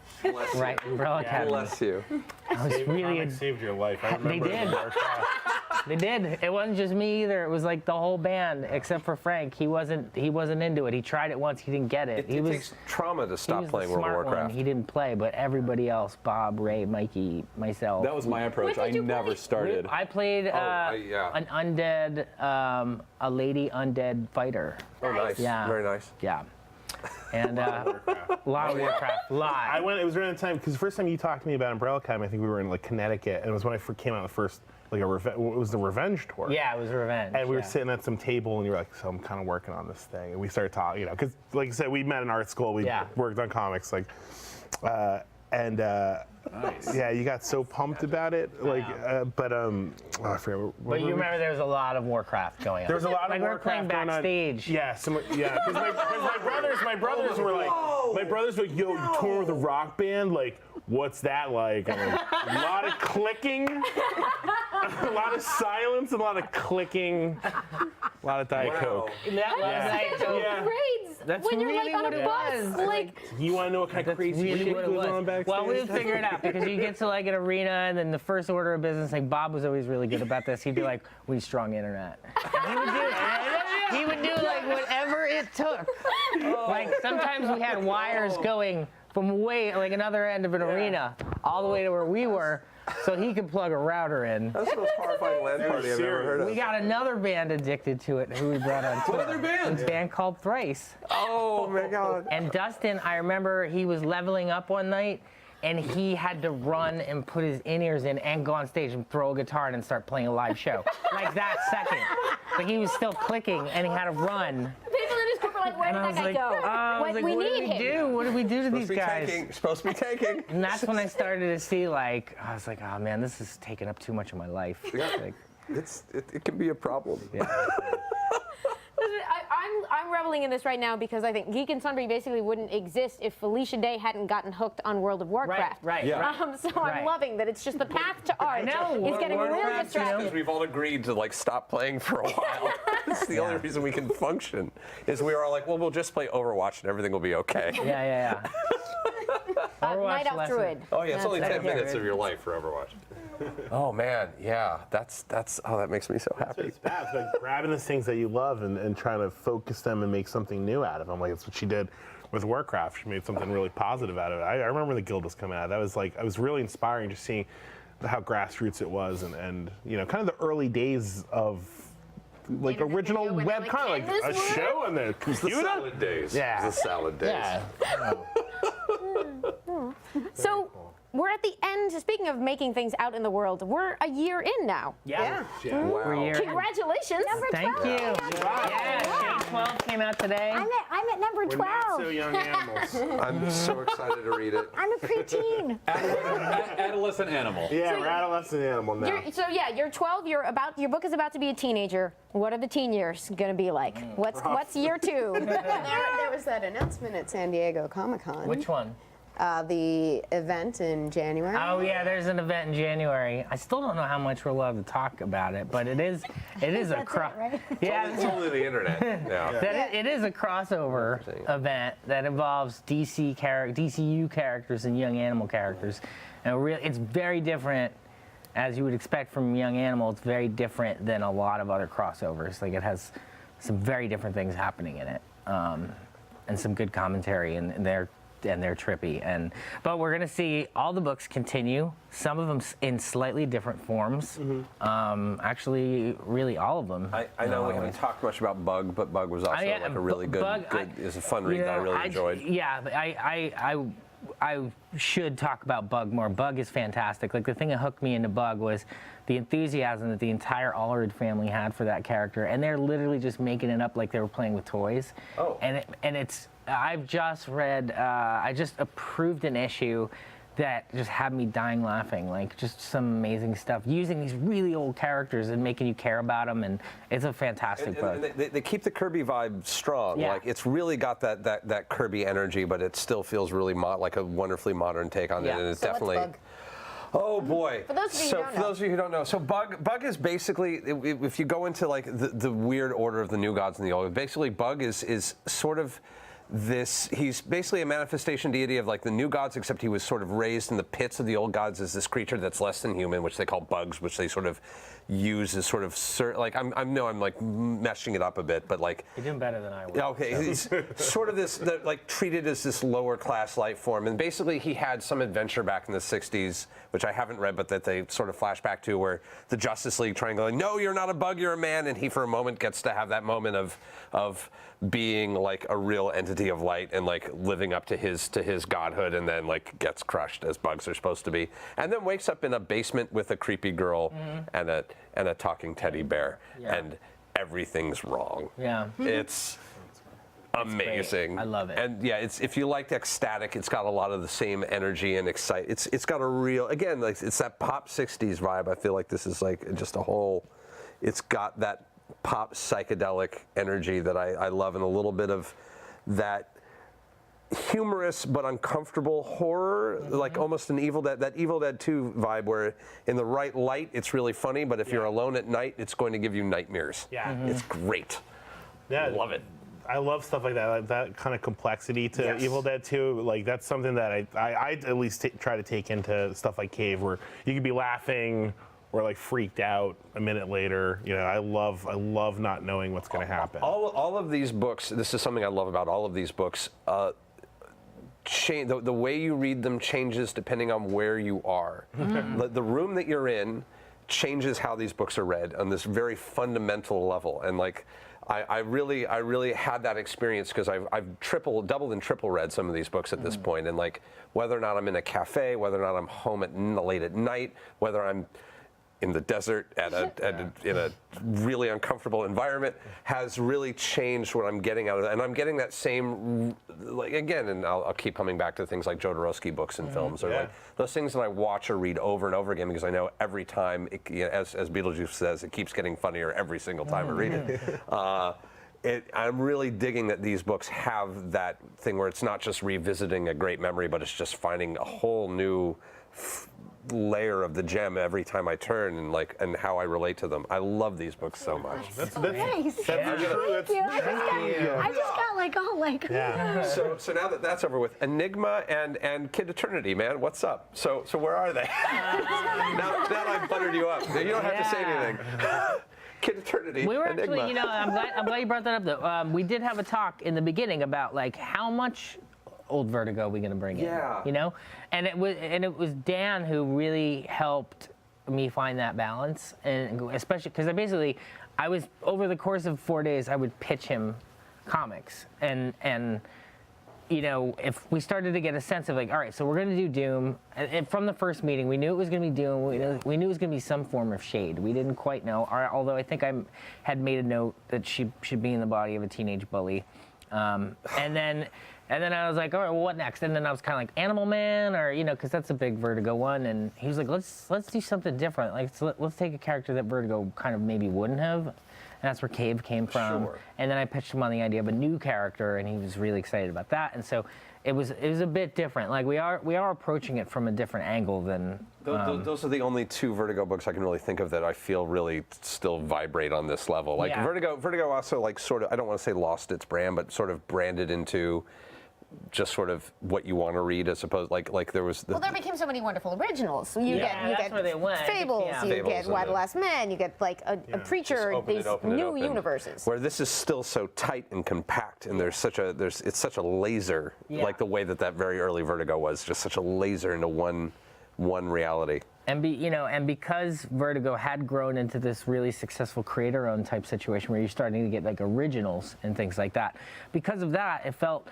write Umbrella Academy. Bless you. I was really Comics saved your life. I They remember did. the Warcraft. They did. It wasn't just me either. It was like the whole band, except for Frank. He wasn't into it. He tried it once. He didn't get it. It takes trauma to he stop was playing the World of smart Warcraft. one. He didn't play, but everybody else, Bob, Ray, Mikey, myself. That was my approach. What I did you never play? started. I played yeah. an undead, a lady undead fighter. Oh, nice. Yeah. Very nice. Yeah. And a lot of Warcraft. I went. It was around the time because the first time you talked to me about Umbrella Academy, I think we were in like Connecticut, and it was when I first came out the first it was the Revenge tour. Yeah, it was Revenge. And we were yeah. sitting at some table, and you were like, "So I'm kind of working on this thing," and we started talking, because like I said, we met in art school, we Yeah. worked on comics, Nice. yeah, you got so pumped about it, I forget. But you remember there was a lot of Warcraft going on. There was a lot of like Warcraft we were playing going on. backstage. Yeah, because my brothers were like, "Yo, you tour with a rock band? Like, what's that like?" I'm like, a lot of clicking, a lot of silence, and a lot of clicking, a lot of Diet Coke. That was like, so Yeah. Grades. That's when you're really like on what a it bus. was. Like, You want to know what kind of That's crazy really shit what it goes on was. backstage? Well, we'll figure it out because you get to like an arena and then the first order of business, like Bob was always really good about this. He'd be like, "We need strong internet." And he would do like whatever it took. Like sometimes we had wires going from way like another end of an arena all the way to where we were, so he could plug a router in. That's the most horrifying land party I've ever heard of. We got another band addicted to it who we brought on tour. What other band? A band called Thrice. Oh my God. And Dustin, I remember he was leveling up one night and he had to run and put his in-ears in and go on stage and throw a guitar in and start playing a live show. Like that second. Like he was still clicking and he had to run. people in his group are like, where And did I that was guy like, go? I was like, what need did we him. do? What did we do to these guys? Supposed to be tanking. And that's when I started to see like, I was like, oh man, this is taking up too much of my life. Yeah. Like, It can be a problem. yeah. Listen, I'm reveling in this right now because I think Geek and Sundry basically wouldn't exist if Felicia Day hadn't gotten hooked on World of Warcraft. Right. Yeah. So Right. I'm loving that it's just the path to art. know, He's getting real Warcraft, distracted. Because we've all agreed to like stop playing for a while. It's the only reason we can function. Is we were all like, well, we'll just play Overwatch and everything will be okay. Yeah. Overwatch Night Elf lesson. Druid. Oh yeah, it's only That's 10 it. minutes of your life for Overwatch. Oh man, yeah, that's that makes me so happy. It's bad. It's like grabbing the things that you love and trying to focus them and make something new out of them. Like that's what she did with Warcraft. She made something really positive out of it. I remember the Guild was coming out. That was like, it was really inspiring just seeing how grassroots it was and kind of the early days of like Internet original video when web they're kind like, of "Can like a this show on the The computer. salad days. Yeah. The salad days. Yeah. So we're at the end. Speaking of making things out in the world, we're a year in now. Yeah. Wow. We're here. Congratulations. Thank you. Yeah, Shade 12 came out today. I'm at number We're 12. not so young animals. I'm so excited to read it. I'm a preteen. Adolescent animal. Yeah, we're adolescent animal now. You're 12. Your book is about to be a teenager. What are the teen years gonna be like? What's year 2? There was that announcement at San Diego Comic-Con. Which one? The event in January. Oh yeah, there's an event in January. I still don't know how much we're allowed to talk about it, but it is a right? Yeah, It's only the internet now. it is a crossover event that involves DCU characters and Young Animal characters, and it's very different. As you would expect from Young Animal, it's very different than a lot of other crossovers. Like it has some very different things happening in it, and some good commentary, and they're trippy. But we're gonna see all the books continue. Some of them in slightly different forms. Actually, really all of them. I know we haven't talked much about Bug, but Bug was also like a really good, is a fun read that I really enjoyed. Yeah, but I should talk about Bug more. Bug is fantastic. Like, the thing that hooked me into Bug was the enthusiasm that the entire Allred family had for that character, and they're literally just making it up like they were playing with toys. Oh. And it's I've just read I just approved an issue that just had me dying laughing. Like, just some amazing stuff using these really old characters and making you care about them, and it's a fantastic book. And they keep the Kirby vibe strong. Yeah. Like, it's really got that Kirby energy, but it still feels really like a wonderfully modern take on it, Yeah. and it's So what's definitely. Bug? Oh boy! For those of you who don't for those of you who don't know, so Bug is basically, if you go into like the weird order of the new gods and the old, basically Bug is sort of this. He's basically a manifestation deity of like the new gods, except he was sort of raised in the pits of the old gods as this creature that's less than human, which they call bugs, which they sort of use as sort of like I'm like meshing it up a bit, but like You're doing better than I would. okay, he's sort of this like treated as this lower class life form, and basically he had some adventure back in the '60s, which I haven't read, but that they sort of flash back to, where the Justice League trying to go, no, you're not a bug, you're a man, and he for a moment gets to have that moment of being like a real entity of light and like living up to his godhood, and then like gets crushed as bugs are supposed to be, and then wakes up in a basement with a creepy girl and a talking teddy bear, and everything's wrong. Yeah. It's amazing. great. I love it. And yeah, it's if you liked ecstatic, it's got a lot of the same energy and excite. It's got a real, again, like it's that pop '60s vibe. I feel like this is like just a whole. It's got that pop psychedelic energy that I love, and a little bit of that humorous but uncomfortable horror, like almost an Evil Dead, that Evil Dead 2 vibe, where in the right light it's really funny, but if you're alone at night, it's going to give you nightmares. Yeah. It's great. Yeah, Love it. I love stuff like that kind of complexity to Yes. Evil Dead 2. Like, that's something that I at least try to take into stuff like Cave, where you could be laughing or like freaked out a minute later. You know, I love not knowing what's going to happen. All of these books, this is something I love about all of these books, the way you read them changes depending on where you are. The room that you're in changes how these books are read on this very fundamental level. And like, I really had that experience because I've doubled and triple read some of these books at this point. And like, whether or not I'm in a cafe, whether or not I'm home late at night, whether I'm in the desert in a really uncomfortable environment, has really changed what I'm getting out of it. And I'm getting that same, like, again, and I'll keep coming back to things like Jodorowsky books and films, or like those things that I watch or read over and over again, because I know every time, as Beetlejuice says, it keeps getting funnier every single time I read it. I'm really digging that these books have that thing where it's not just revisiting a great memory, but it's just finding a whole new layer of the gem every time I turn, and how I relate to them. I love these books so much. Nice. That's Thank you. I just got like all like. Yeah. So now that's over with, Enigma and Kid Eternity, man, what's up? So where are they? now I've buttered you up. You don't have to say anything. Kid Eternity. We were Enigma. actually, I'm glad you brought that up though. We did have a talk in the beginning about like how much old Vertigo are we going to bring in? Yeah. And it was Dan who really helped me find that balance, and especially because I was over the course of 4 days I would pitch him comics, and if we started to get a sense of like, all right, so we're going to do Doom, and from the first meeting we knew it was going to be Doom, we knew it was going to be some form of shade. We didn't quite know, although I think I had made a note that she should be in the body of a teenage bully, and then I was like, all right, well, what next? And then I was kind of like Animal Man, or because that's a big Vertigo one. And he was like, let's do something different. Like let's take a character that Vertigo kind of maybe wouldn't have. And that's where Cave came from. Sure. And then I pitched him on the idea of a new character, and he was really excited about that. And so it was a bit different. Like we are approaching it from a different angle than. Those are the only two Vertigo books I can really think of that I feel really still vibrate on this level. Like Vertigo also like sort of, I don't want to say lost its brand, but sort of branded into just sort of what you want to read, as opposed like there was. Well, there became so many wonderful originals. You get where they went. Fables. Yeah. You Fables get Why the Last Man. You get like a Preacher. Open These it new open. universes. Where this is still so tight and compact, and it's such a laser, like the way that very early Vertigo was, just such a laser into one reality. And because Vertigo had grown into this really successful creator-owned type situation where you're starting to get like originals and things like that, because of that, it felt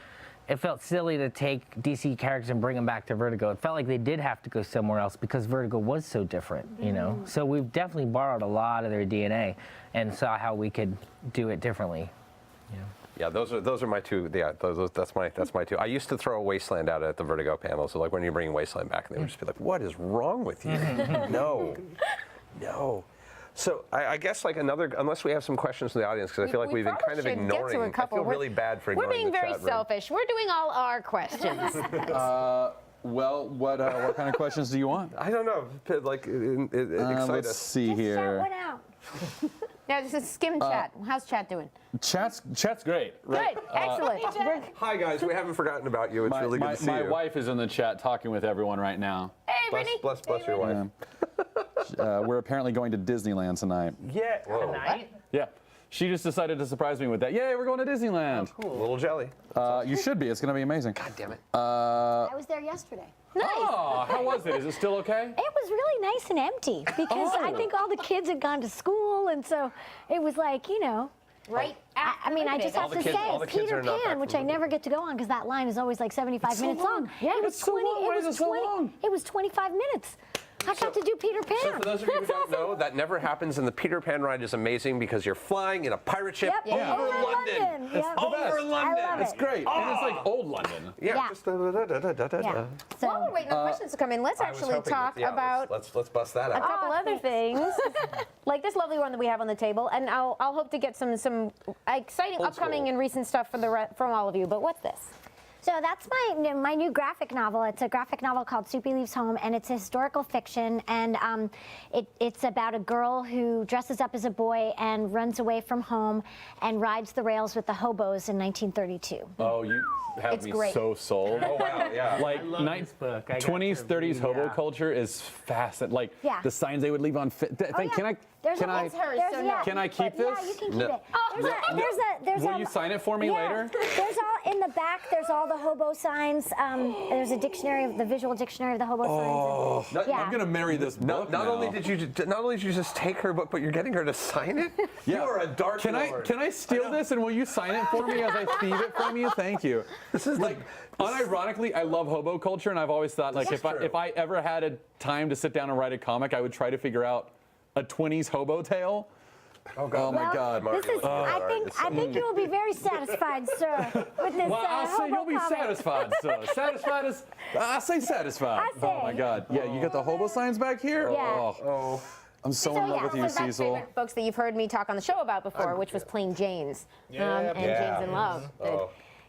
it felt silly to take DC characters and bring them back to Vertigo. It felt like they did have to go somewhere else because Vertigo was so different, you know? So we've definitely borrowed a lot of their DNA and saw how we could do it differently. Yeah, those are my two. Yeah, that's my two. I used to throw a Wasteland out at the Vertigo panel. So like when you're bringing Wasteland back, they would just be like, "What is wrong with you?" No. So I guess like unless we have some questions from the audience, because I feel like we've been kind of ignoring. I feel really bad for ignoring We're being the very chat room. selfish. We're doing all our questions. Well, what kind of questions do you want? I don't know. Like, excite Let's us. see Just shout here. one out. Yeah, just a skim chat. How's chat doing? Chat's great. Right? Good, excellent. We're- Hi guys, we haven't forgotten about you. It's really good to see my you. wife is in the chat talking with everyone right now. hey, Brittany. Bless your wife. We're apparently going to Disneyland tonight. Yeah. Tonight? Yeah. She just decided to surprise me with that. Yay, we're going to Disneyland. Little jelly. You should be. It's going to be amazing. God damn it. I was there yesterday. Oh, how was it? Is it still okay? It was really nice and empty because I think all the kids had gone to school, and so it was like, you know. Right. I mean, I just have to all the say, kids are Peter not back Pan, from which I movie. never get to go on because that line is always like 75 minutes long. Yeah, it was it's so long. Why is it so long? It was 25 minutes. I got to do Peter Pan. So for those of you who That's don't know, that never happens, and the Peter Pan ride is amazing because you're flying in a pirate ship Yep. over London. Yep. Over London. I love It's it. great. And it's like old London. Yeah. Yeah. Just da-da-da-da-da-da-da. Yeah. So, While we're waiting on questions to come in, let's I was actually hoping talk that- yeah, about Let's bust that a out. couple other things, like this lovely one that we have on the table, and I'll hope to get some exciting Old upcoming school. and recent stuff from all of you. But what's this? So that's my new graphic novel. It's a graphic novel called Soupy Leaves Home, and it's a historical fiction. And it's about a girl who dresses up as a boy and runs away from home and rides the rails with the hobos in 1932. Oh, you have It's me great. so sold. Oh wow, yeah. Like I love this book. I got 20s, to 30s read, hobo yeah. culture is fascinating. Like Yeah. the signs they would leave on. Can I? There's Can a, I? it's hers, there's- so yeah, no. Can I keep but Yeah, this? you can keep No. it. There's Will you sign it for me yeah, later? There's all in the back. There's all the hobo signs. There's a dictionary, the visual dictionary of the hobo signs. And, yeah. I'm gonna marry this book. Not now. only did you just take her book, but you're getting her to sign it. Yeah. You are a dark Can lord. I steal this and will you sign it for me as I thieve it from you? Thank you. This is like Unironically, I love hobo culture, and I've always thought like This is true. if I ever had a time to sit down and write a comic, I would try to figure out a 20s hobo tale. Oh God. Oh my Well, God. This is, I think you will be very satisfied, sir, with this Well, I'll say hobo you'll be comic. satisfied, sir. Satisfied as I say satisfied. I Oh my say. God. Yeah, you got the hobo signs back here? Yeah. Oh. I'm so in love with you, One of my Cecil. favorite books that you've heard me talk on the show about before, which was Plain Janes and Janes in Love. Oh.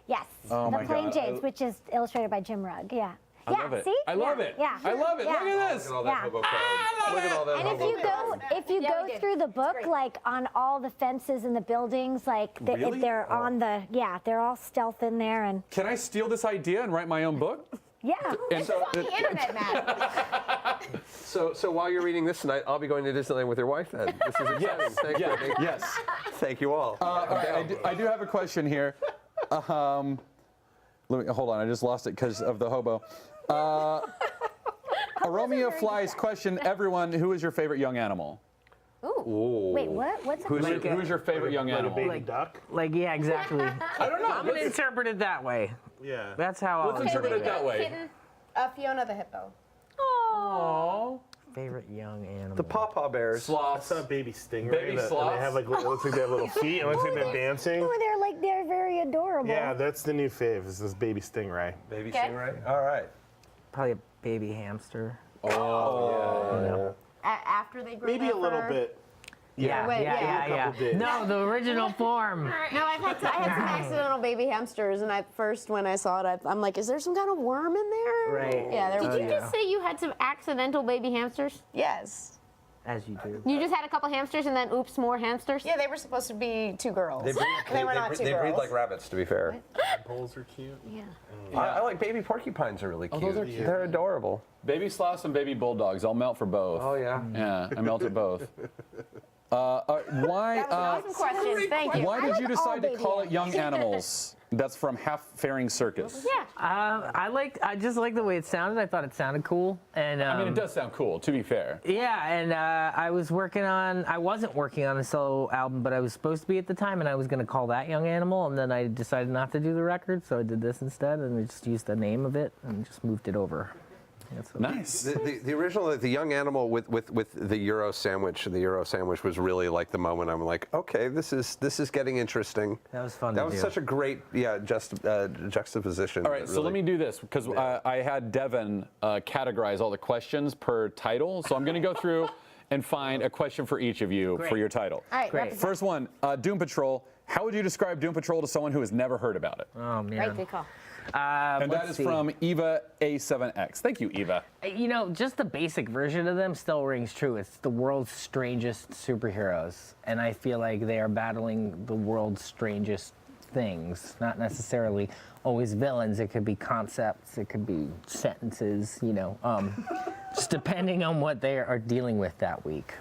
Yes, Oh the my Plain God. Janes, which is illustrated by Jim Rugg. Yeah. I yeah, love it. See? I love it. Yeah. I love it. Yeah. Look at this. Look at all that Yeah. hobo crowd. Look at all that And if hobo you crowd. go, if you Yeah, go we did. through the book, great. like on all the fences and the buildings, like Really? they're on the, they're all stealth in there, and Can I steal this idea and write my own book? yeah. And It's on the internet, Matt. So while you're reading this tonight, I'll be going to Disneyland with your wife then. This is exciting. Thank you. Yes. Thank you all. All right, I do have a question here. Let me hold on. I just lost it because of the hobo. Romeo Flies question everyone: who is your favorite young animal? Ooh. Wait, what? What's that? Who is your favorite young Like a animal? baby duck. Like, yeah, exactly. I don't know. I'm gonna interpret it that way. Yeah. That's how Let's I'll interpret it interpret that way. Kitten, Fiona the hippo. Aww. Favorite young animal. The pawpaw bears. I Sloths. saw a baby stingray. Baby and sloths? they have like, it looks like they have little feet. It looks like they're dancing. Oh, they're very adorable. Yeah, that's the new fave. Is this baby stingray? Baby Okay. stingray. All right. Probably a baby hamster. Oh. After they grow Maybe their a little fur. bit. Yeah, Wait, yeah. yeah, A yeah. couple days. No, the original form. No, I had some accidental baby hamsters, and when I saw it, I'm like, is there some kind of worm in there? Right. Yeah, there Did was. you just say you had some accidental baby hamsters? Yes. As you do. You just had a couple hamsters and then oops, more hamsters? Yeah, they were supposed to be 2 girls. They breed, They were not 2 they breed girls. like rabbits, to be fair. Poles are cute. Yeah. I like baby porcupines are really cute. those are cute. They're adorable. Baby sloths and baby bulldogs. I'll melt for both. Oh yeah. Yeah, I melt at both. Why? Awesome question. Thank you. Why did you like decide all to baby call it Young Animals? That's from Half Fairing Circus. Yeah. I just like the way it sounded. I thought it sounded cool, and I mean, it does sound cool, to be fair. yeah, and I wasn't working on a solo album, but I was supposed to be at the time, and I was going to call that Young Animal, and then I decided not to do the record, so I did this instead, and I just used the name of it and just moved it over. That's what Nice. The original, the Young Animal with the Euro sandwich. The Euro sandwich was really like the moment I'm like, okay, this is getting interesting. That was fun That to was do. such a great juxtaposition. All right, so let me do this because I had Devin categorize all the questions per title. So I'm going to go through and find a question for each of you for your title. All right. Great. First one, Doom Patrol. How would you describe Doom Patrol to someone who has never heard about it? Oh man. Right. Good call. And that is from Eva A7X. Thank you, Eva. You know, just the basic version of them still rings true. It's the world's strangest superheroes, and I feel like they are battling the world's strangest things. Not necessarily always villains. It could be concepts. It could be sentences. You know, just depending on what they are dealing with that week.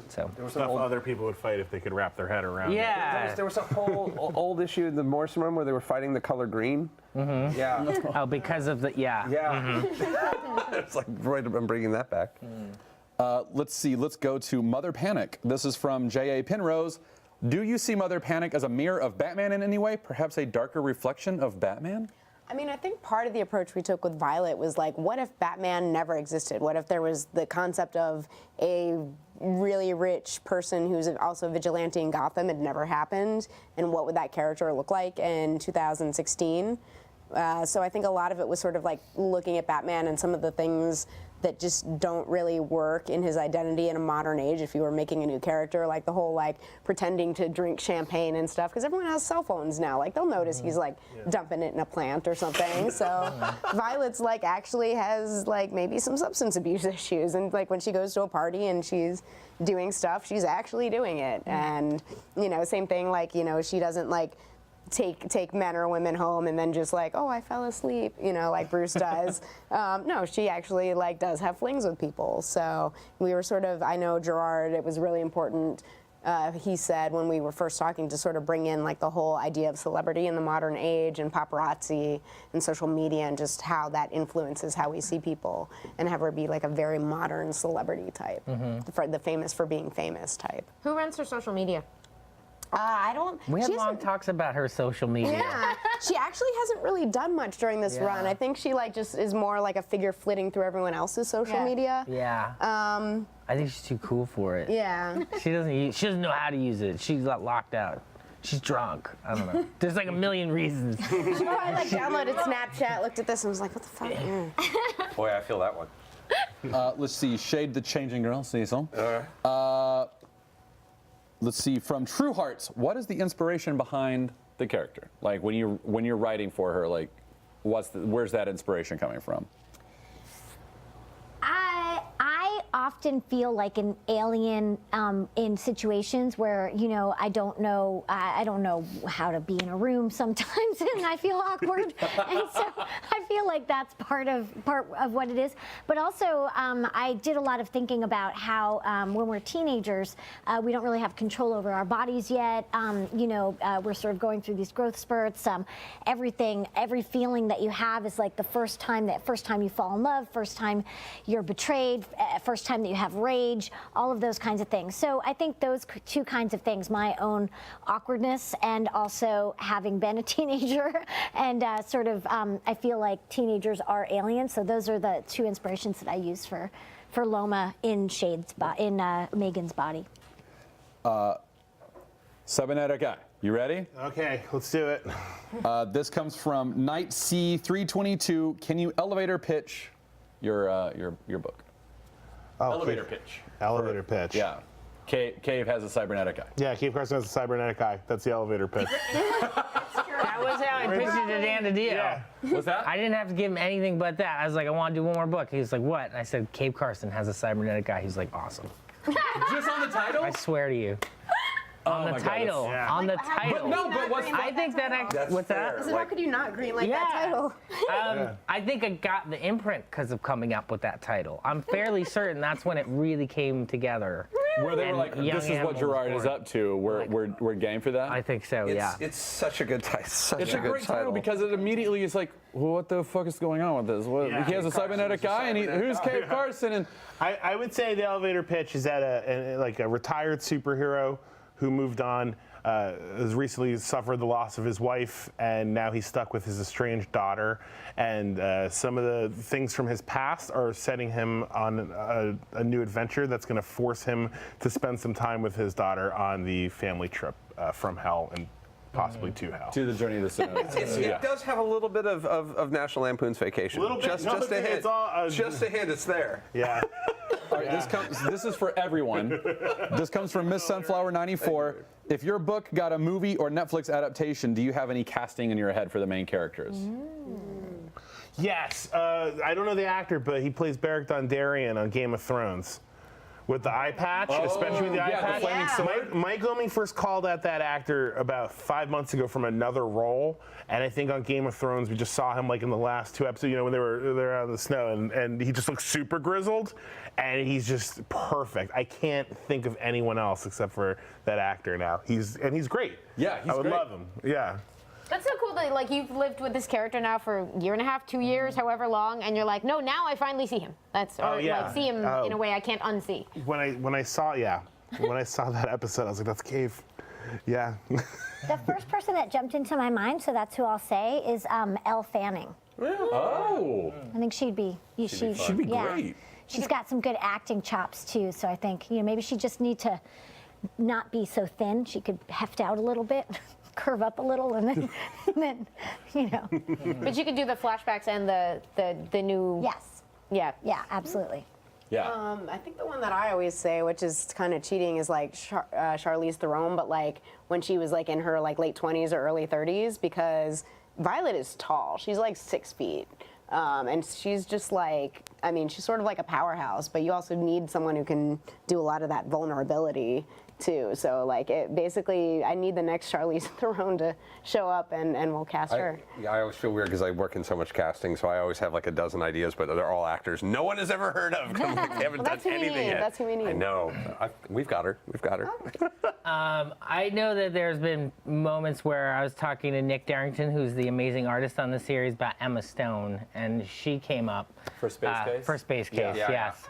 So. Stuff other people would fight if they could wrap their head around it. Yeah. There was a whole old issue in the Morrison run where they were fighting the color green. Mm-hmm. Yeah. Oh, because of the Yeah. It's like, right, I'm bringing that back. Let's see. Let's go to Mother Panic. This is from J.A. Penrose. Do you see Mother Panic as a mirror of Batman in any way? Perhaps a darker reflection of Batman? I mean, I think part of the approach we took with Violet was like, what if Batman never existed? What if there was the concept of a really rich person who's also a vigilante in Gotham? It never happened. And what would that character look like in 2016? So I think a lot of it was sort of like looking at Batman and some of the things that just don't really work in his identity in a modern age if you were making a new character, like the whole like pretending to drink champagne and stuff, because everyone has cell phones now. Like they'll notice he's like dumping it in a plant or something. So Violet's like actually has like maybe some substance abuse issues, and like when she goes to a party and she's doing stuff, she's actually doing it. And you know, same thing, like, you know, she doesn't like take men or women home and then just like, oh, I fell asleep, you know, like Bruce does. No, she actually like does have flings with people. So we were sort of, I know Gerard, it was really important, he said when we were first talking, to sort of bring in like the whole idea of celebrity in the modern age and paparazzi and social media and just how that influences how we see people, and have her be like a very modern celebrity type, for the famous for being famous type. Who runs her social media? I don't. We had she long hasn't- talks about her social media. Yeah, she actually hasn't really done much during this run. I think she like just is more like a figure flitting through everyone else's social media. Yeah. I think she's too cool for it. Yeah. She doesn't know how to use it. She's got locked out. She's drunk. I don't know. There's like a million reasons. She probably like downloaded Snapchat, looked at this, and was like, "What the fuck?" Boy, I feel that one. Let's see. Shade the Changing Girl, Cecil. Let's see. From True Hearts, what is the inspiration behind the character? Like when you're writing for her, like where's that inspiration coming from? I often feel like an alien in situations where, you know, I don't know how to be in a room sometimes, and I feel awkward, and so I feel like that's part of what it is. But also, I did a lot of thinking about how when we're teenagers, we don't really have control over our bodies yet. You know, we're sort of going through these growth spurts. Every feeling that you have is like the first time you fall in love, first time you're betrayed, first time that you have rage, all of those kinds of things. So I think those two kinds of things, my own awkwardness and also having been a teenager, and sort of, I feel like teenagers are aliens. So those are the two inspirations that I use for Loma in Megan's body. Cybernetic Guy, you ready? Okay, let's do it. This comes from Night C322. Can you elevator pitch your book? Oh, Elevator pitch. Elevator pitch. Yeah. Cave has a cybernetic eye. Yeah, Keith Carson has a cybernetic eye. That's the elevator pitch. That was how I pitched it to Dan DiDio. Yeah. What's that? I didn't have to give him anything but that. I was like, I want to do one more book. He was like, what? And I said, Cape Carson has a cybernetic eye. He's like, awesome. Just on the title? I swear to you. On my the God, title. yeah. On the title. But no, but what's I think that what's that? So how could you not green like that Yeah. title? I think I got the imprint because of coming up with that title. I'm fairly certain that's when it really came together. Where they were And like, young this is what animals Gerard is born. up to. We're game for that. I think so. It's such a good title. It's a great title because it immediately is like, well, what the fuck is going on with this? What, Yeah. he has a cybernetic guy, and who's Cave Carson? And I would say the elevator pitch is that a retired superhero who moved on, has recently suffered the loss of his wife, and now he's stuck with his estranged daughter. And some of the things from his past are setting him on a new adventure that's going to force him to spend some time with his daughter on the family trip from hell and possibly to hell. to the journey of the sinner. It does have a little bit of National Lampoon's Vacation. A little bit. Just a hint. It's all, just a hint. It's there. Yeah. All right, this is for everyone. This comes from Miss Sunflower 94. If your book got a movie or Netflix adaptation, do you have any casting in your head for the main characters? Yes. I don't know the actor, but he plays Beric Dondarrion on Game of Thrones. With the eye patch, especially with the eye yeah, the patch. flaming sword. Mike Oeming first called out that actor about 5 months ago from another role, and I think on Game of Thrones we just saw him like in the last 2 episodes, when they're out in the snow, and he just looks super grizzled, and he's just perfect. I can't think of anyone else except for that actor now. He's great. Yeah, he's I would great. love him. Yeah. That's so cool that like you've lived with this character now for a year and a half, 2 years, however long, and you're like, no, now I finally see him. Like see him in a way I can't unsee. When I saw that episode, I was like, that's Cave. Yeah. The first person that jumped into my mind, so that's who I'll say, is Elle Fanning. Oh, I think she'd be great. She's got some good acting chops too, so I think maybe she just need to not be so thin. She could heft out a little bit, curve up a little, and then But you could do the flashbacks and the new. Yes. Yeah. Yeah, absolutely. Yeah. I think the one that I always say, which is kind of cheating, is like Charlize Theron, but like when she was like in her like late 20s or early 30s, because Violet is tall. She's like 6 feet. And she's just like, she's sort of like a powerhouse, but you also need someone who can do a lot of that vulnerability too. So like basically, I need the next Charlize Theron to show up and we'll cast her. I always feel weird because I work in so much casting, so I always have like a dozen ideas, but they're all actors no one has ever heard of. They haven't Well, done anything yet. That's who we need. I know. We've got her. I know that there's been moments where I was talking to Nick Darrington, who's the amazing artist on the series, about Emma Stone, and she came up. For Space Case? For Space Case, Yeah. yes.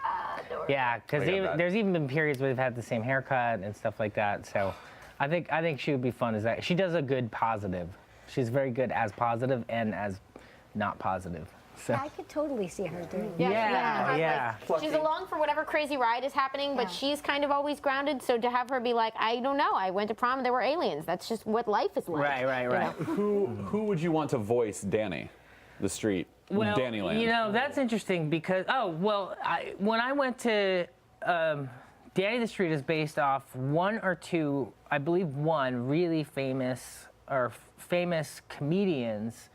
Yeah, because there's even been periods where they've had the same haircut and stuff like that. So I think she would be fun as that. She does a good positive. She's very good as positive and as not positive. So. I could totally see her doing that. Yeah. She's along for whatever crazy ride is happening, but she's kind of always grounded. So to have her be like, I don't know, I went to prom and there were aliens. That's just what life is like. Right. Who would you want to voice Danny, the street, Well, Danny Land? that's interesting because, when I went to, Danny the Street is based off one or two, I believe one, really famous comedians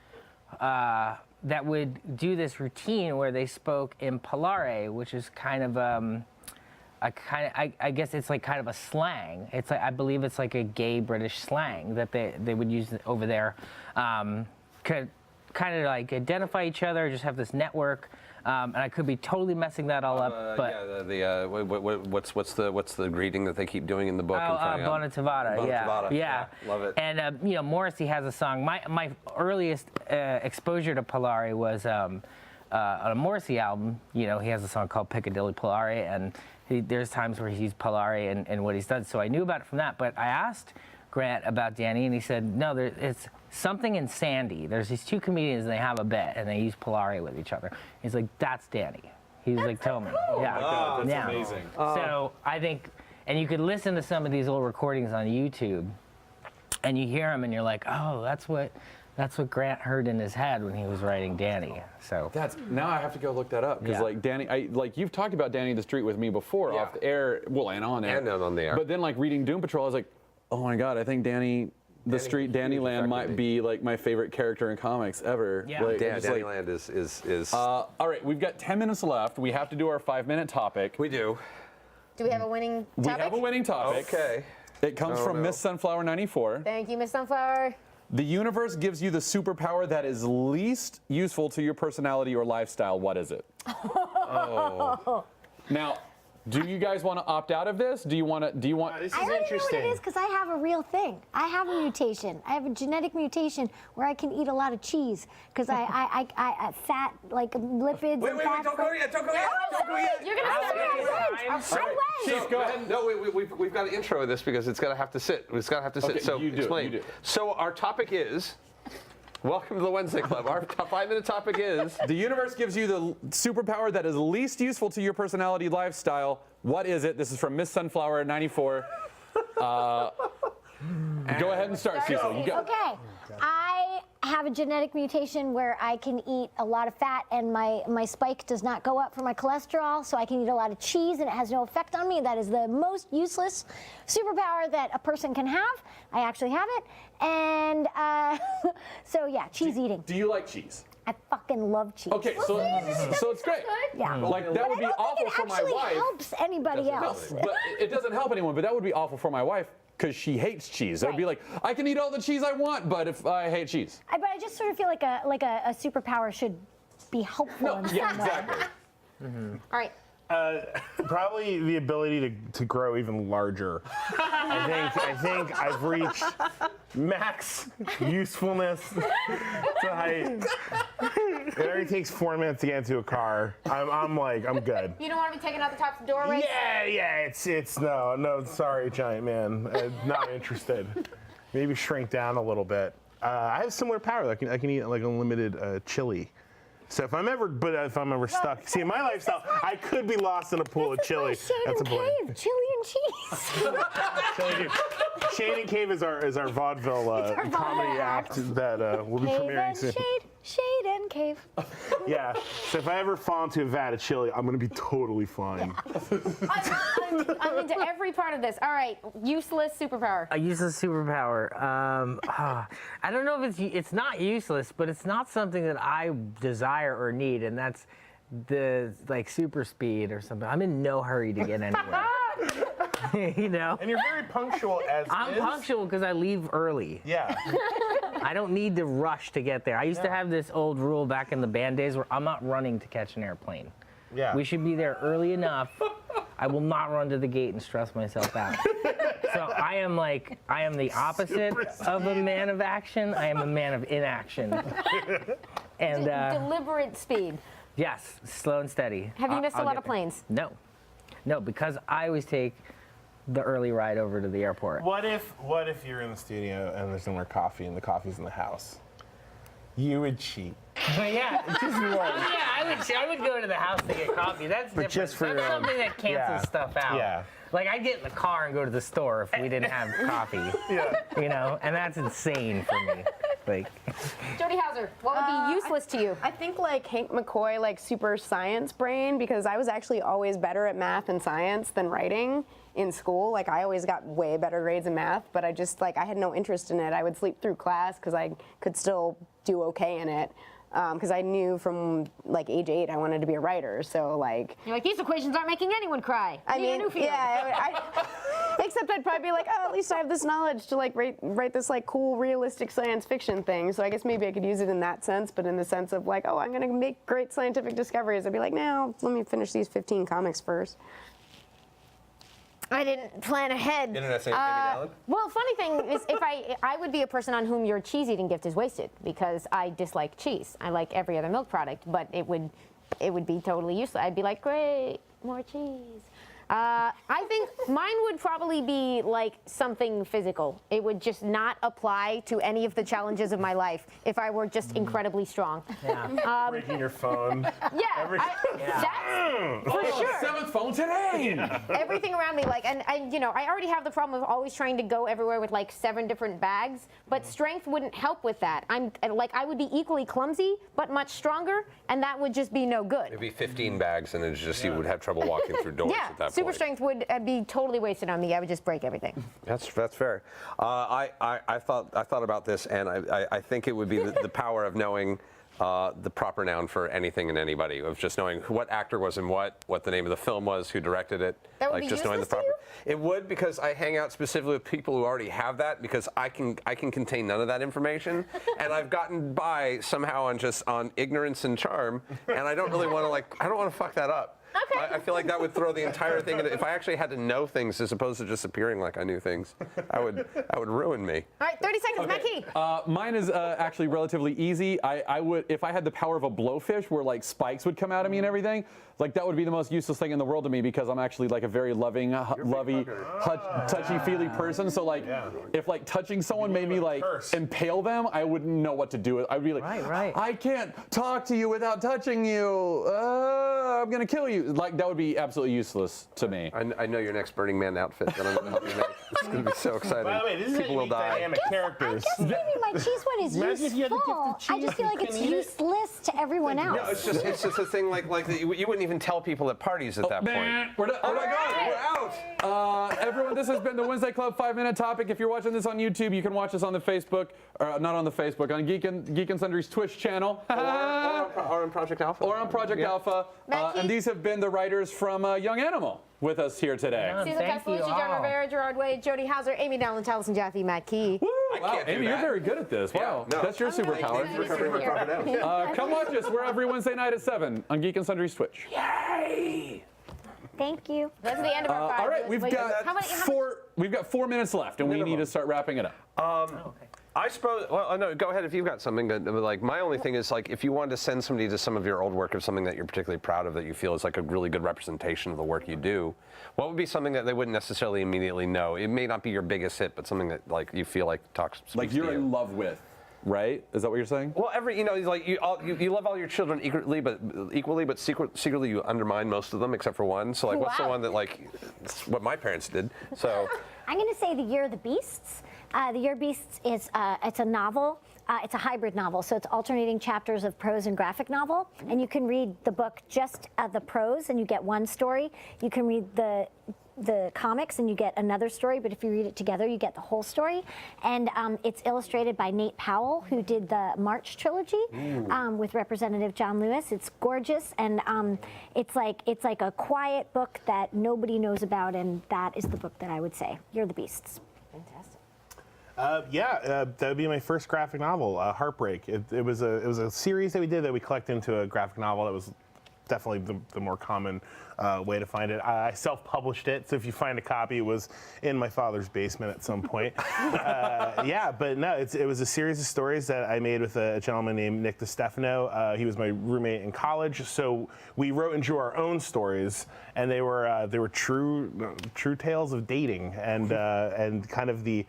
that would do this routine where they spoke in Polare, which is kind of I guess it's like kind of a slang. It's like, I believe it's like a gay British slang that they would use over there. Could kind of like identify each other, just have this network. And I could be totally messing that all up, but what's the greeting that they keep doing in the book? Bona Tavata, yeah. Love it. And Morrissey has a song. My earliest exposure to Polare was on a Morrissey album. He has a song called Piccadilly Polare, and there's times where he's used Polare and what he's done. So I knew about it from that. But I asked Grant about Danny, and he said, no, it's something in Sandy. There's these two comedians, and they have a bit, and they use Polare with each other. He's like, that's Danny. He was like, tell me. Yeah. Oh my God, that's amazing. So I think, and you could listen to some of these old recordings on YouTube, and you hear them, and you're like, oh, that's what Grant heard in his head when he was writing Danny. So Now I have to go look that up because like Danny, you've talked about Danny the Street with me before off the air, and on air, and on the air. But then like reading Doom Patrol, I was like, oh my God, I think Danny the Street, Danny Land might be like my favorite character in comics ever. Yeah. Like, Danny Land is. all right, we've got 10 minutes left. We have to do our 5-minute topic. We do. Do we have a winning topic? We have a winning topic. Okay. It comes from Miss Sunflower 94. Thank you, Miss Sunflower. The universe gives you the superpower that is least useful to your personality or lifestyle. What is it? Now, Do you guys want to opt out of this? Do you want to? Do you want? This I is already know what interesting. it is because I have a real thing. I have a mutation. I have a genetic mutation where I can eat a lot of cheese because I fat like lipids Wait, and wait, fat. wait! Don't go yet! Don't go yet! Don't go yet! You're gonna start. I went. So, go ahead. No, we've got to intro this because it's got to have to sit. It's got to have to sit. Okay, So you do it, explain. you do it. So our topic is. Welcome to the Wednesday Club. Our 5-minute topic is. The universe gives you the superpower that is least useful to your personality lifestyle. What is it? This is from Miss Sunflower 94. Go ahead and start, Cecil. You go. Okay, I have a genetic mutation where I can eat a lot of fat and my spike does not go up for my cholesterol, so I can eat a lot of cheese and it has no effect on me. That is the most useless superpower that a person can have. I actually have it, and so yeah, cheese eating. Do you like cheese? I fucking love cheese. Okay, so it's great. Yeah. Like that But would I be don't awful think for it my actually wife. helps anybody else. But it doesn't help anyone. But that would be awful for my wife because she hates cheese. It would be like I can eat all the cheese I want, but if I hate cheese. But I just sort of feel like a superpower should be helpful in some Yeah, way. exactly. All right. Probably the ability to grow even larger. I think I've reached max usefulness to height. It already takes 4 minutes to get into a car. I'm good. You don't want to be taking out the top door, right? Yeah. It's no. Sorry, giant man. Not interested. Maybe shrink down a little bit. I have similar power. I can eat like unlimited chili. So if I'm ever stuck, see in my lifestyle, I could be lost in a pool of chili. That's a cave, chili and cheese. Shade and Cave is our vaudeville our comedy vaudeville act that will be Cave premiering and soon. shade and cave. Yeah. So if I ever fall into a vat of chili, I'm gonna be totally fine. I'm into every part of this. All right, useless superpower. A useless superpower. I don't know if it's not useless, but it's not something that I desire or need, and that's the like super speed or something. I'm in no hurry to get anywhere. You know. And you're very punctual as I'm punctual because I leave early. Yeah. I don't need to rush to get there. I used to have this old rule back in the band days where I'm not running to catch an airplane. Yeah. We should be there early enough. I will not run to the gate and stress myself out. So I am the opposite of a man of action. I am a man of inaction. And Deliberate speed. yes, slow and steady. Have you missed a I'll lot get of there. planes? No, because I always take the early ride over to the airport. What if you're in the studio and there's no more coffee and the coffee's in the house? You would cheat. Yeah, just one. I would go to the house to get coffee. That's different. just for That's your own- something that cancels Yeah. stuff out. Yeah. Like I'd get in the car and go to the store if we didn't have coffee. Yeah. You know, and that's insane for me. Like, Jody Hauser, what would be useless to you? I think like Hank McCoy, like super science brain, because I was actually always better at math and science than writing in school. Like I always got way better grades in math, but I just I had no interest in it. I would sleep through class because I could still do okay in it. Because I knew from like age 8 I wanted to be a writer. So like. You're like, these equations aren't making anyone cry. I Need a mean, new field. yeah. Except I'd probably be like, oh, at least I have this knowledge to like write this like cool realistic science fiction thing. So I guess maybe I could use it in that sense, but in the sense of like, oh, I'm gonna make great scientific discoveries. I'd be like, no, let me finish these 15 comics first. I didn't plan ahead. Internet saying Amy Dallen? Well, funny thing is, if I would be a person on whom your cheese eating gift is wasted because I dislike cheese. I like every other milk product, but it would be totally useless. I'd be like, great, more cheese. I think mine would probably be like something physical. It would just not apply to any of the challenges of my life if I were just incredibly strong. yeah. Breaking your phone. Yeah, that's for sure. 7th phone today. Everything around me, like, and you know, I already have the problem of always trying to go everywhere with like 7 different bags, but strength wouldn't help with that. I would be equally clumsy, but much stronger, and that would just be no good. It'd be 15 bags, and it's just you would have trouble walking through doors Yeah, at that super point. strength would be totally wasted on me. I would just break everything. That's fair. I thought about this, and I think it would be the power of knowing the proper noun for anything and anybody, of just knowing what actor was in what the name of the film was, who directed it. That would like be just knowing the useless to proper. It would, because I hang out specifically with people who already have that, because I can contain none of that information, and I've gotten by somehow on ignorance and charm, and I don't really want to I don't want to fuck that up. I feel like that would throw the entire thing. If I actually had to know things as opposed to just appearing like I knew things, that would ruin me. All right, 30 seconds, Mackie. Mine is actually relatively easy. I would, if I had the power of a blowfish where like spikes would come out of me and everything, like that would be the most useless thing in the world to me because I'm actually like a very loving, touchy-feely person. So like, if like touching someone made me like impale them, I wouldn't know what to do. I'd be like, I can't talk to you without touching you. I'm gonna kill you. Like that would be absolutely useless to me. I know your next Burning Man outfit that I'm gonna help you make. It's gonna be so exciting. By the way, this is People will die. dynamic characters. I guess maybe my cheese one is Imagine if you had the gift useful. of I cheese, just feel like you it's couldn't eat it. useless to everyone else. No, it's just a thing like that you wouldn't even tell people at parties at that point. We're done. Oh my God, we're out. Everyone, this has been the Wednesday Club 5-Minute Topic. If you're watching this on YouTube, you can watch us on the Facebook, not on the Facebook, on Geek and Sundry's Twitch channel. Or on Project Alpha. Or on Project Alpha. And these have been the writers from Young Animal with us here today. Cecil, Thank you Castellucci, John all. Rivera, Gerard Wade, Jody Hauser, Amy Dallen, Taliesin, Jaffe, Mackie. Wow, can't do Amy, you're that. very good at this. Wow, that's your superpower. Thank you for covering my propaganda. Come watch us. We're every Wednesday night at 7 on Geek and Sundry's Twitch. Thank you. That's the end of our 5 All right, we've minutes. got How many- We've got 4 minutes left, and we need to start wrapping it up. I suppose. Well, no. Go ahead if you've got something. Like my only thing is like if you wanted to send somebody to some of your old work of something that you're particularly proud of that you feel is like a really good representation of the work you do, what would be something that they wouldn't necessarily immediately know? It may not be your biggest hit, but something that like you feel like speaks Like to you're you. in love with, right? Is that what you're saying? Well, like you love all your children equally, but secretly you undermine most of them except for one. So like, what's the Wow. one that like, it's what my parents did? So. I'm going to say The Year of the Beasts. The Year of Beasts is it's a novel. It's a hybrid novel, so it's alternating chapters of prose and graphic novel. And you can read the book just the prose, and you get one story. You can read the comics, and you get another story. But if you read it together, you get the whole story. And it's illustrated by Nate Powell, who did the March trilogy with Representative John Lewis. It's gorgeous, and it's like a quiet book that nobody knows about, and that is the book that I would say. Year of the Beasts. Fantastic. That would be my first graphic novel, Heartbreak. It was a series that we did that we collected into a graphic novel that was definitely the more common way to find it. I self-published it, so if you find a copy, it was in my father's basement at some point. But no, it was a series of stories that I made with a gentleman named Nick DeStefano. He was my roommate in college, so we wrote and drew our own stories, and they were true tales of dating and kind of the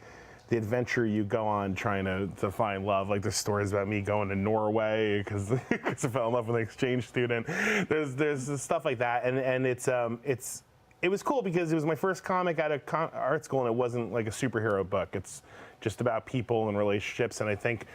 adventure you go on trying to find love. Like there's stories about me going to Norway because I fell in love with an exchange student. There's stuff like that, and it was cool because it was my first comic out of art school, and it wasn't like a superhero book. It's just about people and relationships, and I think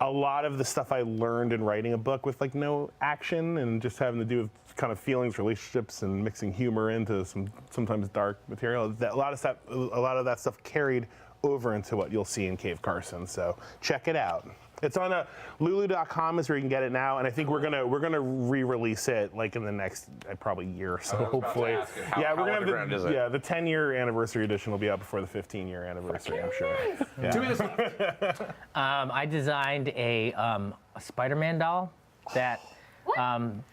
a lot of the stuff I learned in writing a book with like no action and just having to do with kind of feelings, relationships, and mixing humor into some sometimes dark material. A lot of that stuff carried over into what you'll see in Cave Carson. So check it out. It's on Lulu.com is where you can get it now, and I think we're gonna re-release it like in the next probably year or so, hopefully. We're gonna have the 10-year anniversary edition will be out before the 15-year anniversary, I'm sure. Yeah. 2 minutes left. I designed a Spider-Man doll that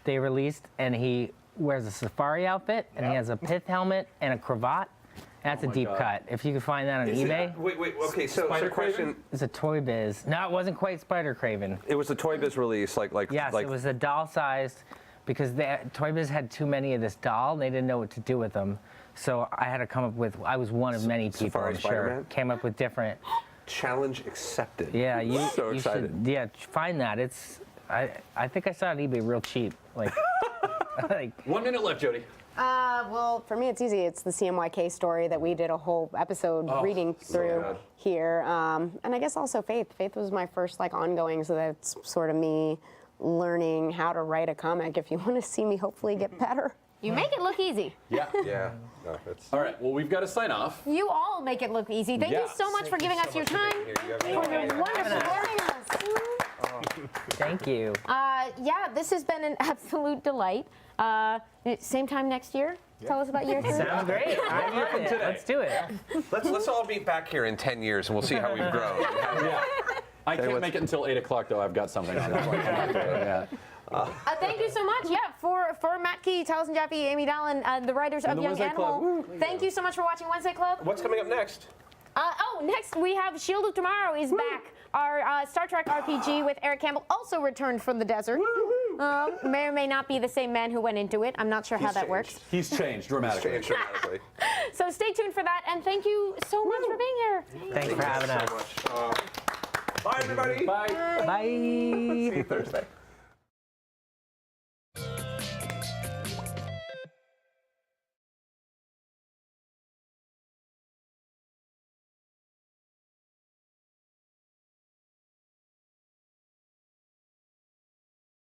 they released, and he wears a safari outfit, and he has a pith helmet and a cravat. That's a deep cut. If you can find that on eBay. Wait. Okay. So question. It's a Toy Biz. No, it wasn't quite Spider Craven. It was a Toy Biz release, Yes, it was a doll-sized, because Toy Biz had too many of this doll. They didn't know what to do with them, so I had to come up with. I was one of many people, Safari I'm sure. Spider-Man? Came up with different. Challenge accepted. Yeah, you. So you excited. Should, yeah, find that. It's. I think I saw it on eBay real cheap. Like. 1 minute left, Jody. Well, for me, it's easy. It's the CMYK story that we did a whole episode reading through here. And I guess also Faith. Faith was my first ongoing, so that's sort of me learning how to write a comic. If you want to see me hopefully get better. You make it look easy. Yeah. No, it's. All right. Well, we've got to sign off. You all make it look easy. Thank you so much for giving us your time. For your wonderful joining us. Thank you. This has been an absolute delight. Same time next year. Tell us about year 3. Sounds great. I love it. Let's do it. Let's all meet back here in 10 years and we'll see how we've grown. I can't make it until 8 o'clock though. I've got something on. Yeah. Thank you so much. Yeah, for Matt Key, Taliesin, Jaffe, Amy Dallen, the writers of the Young Wednesday Club. Animal. Thank you so much for watching Wednesday Club. What's coming up next? Next we have Shield of Tomorrow is back. Our Star Trek RPG with Eric Campbell also returned from the desert. May or may not be the same man who went into it. I'm not sure how that works. He's changed dramatically. Changed dramatically. So stay tuned for that, and thank you so much for being here. Thanks for having us. So much. Bye, everybody. Bye. Bye. See you Thursday.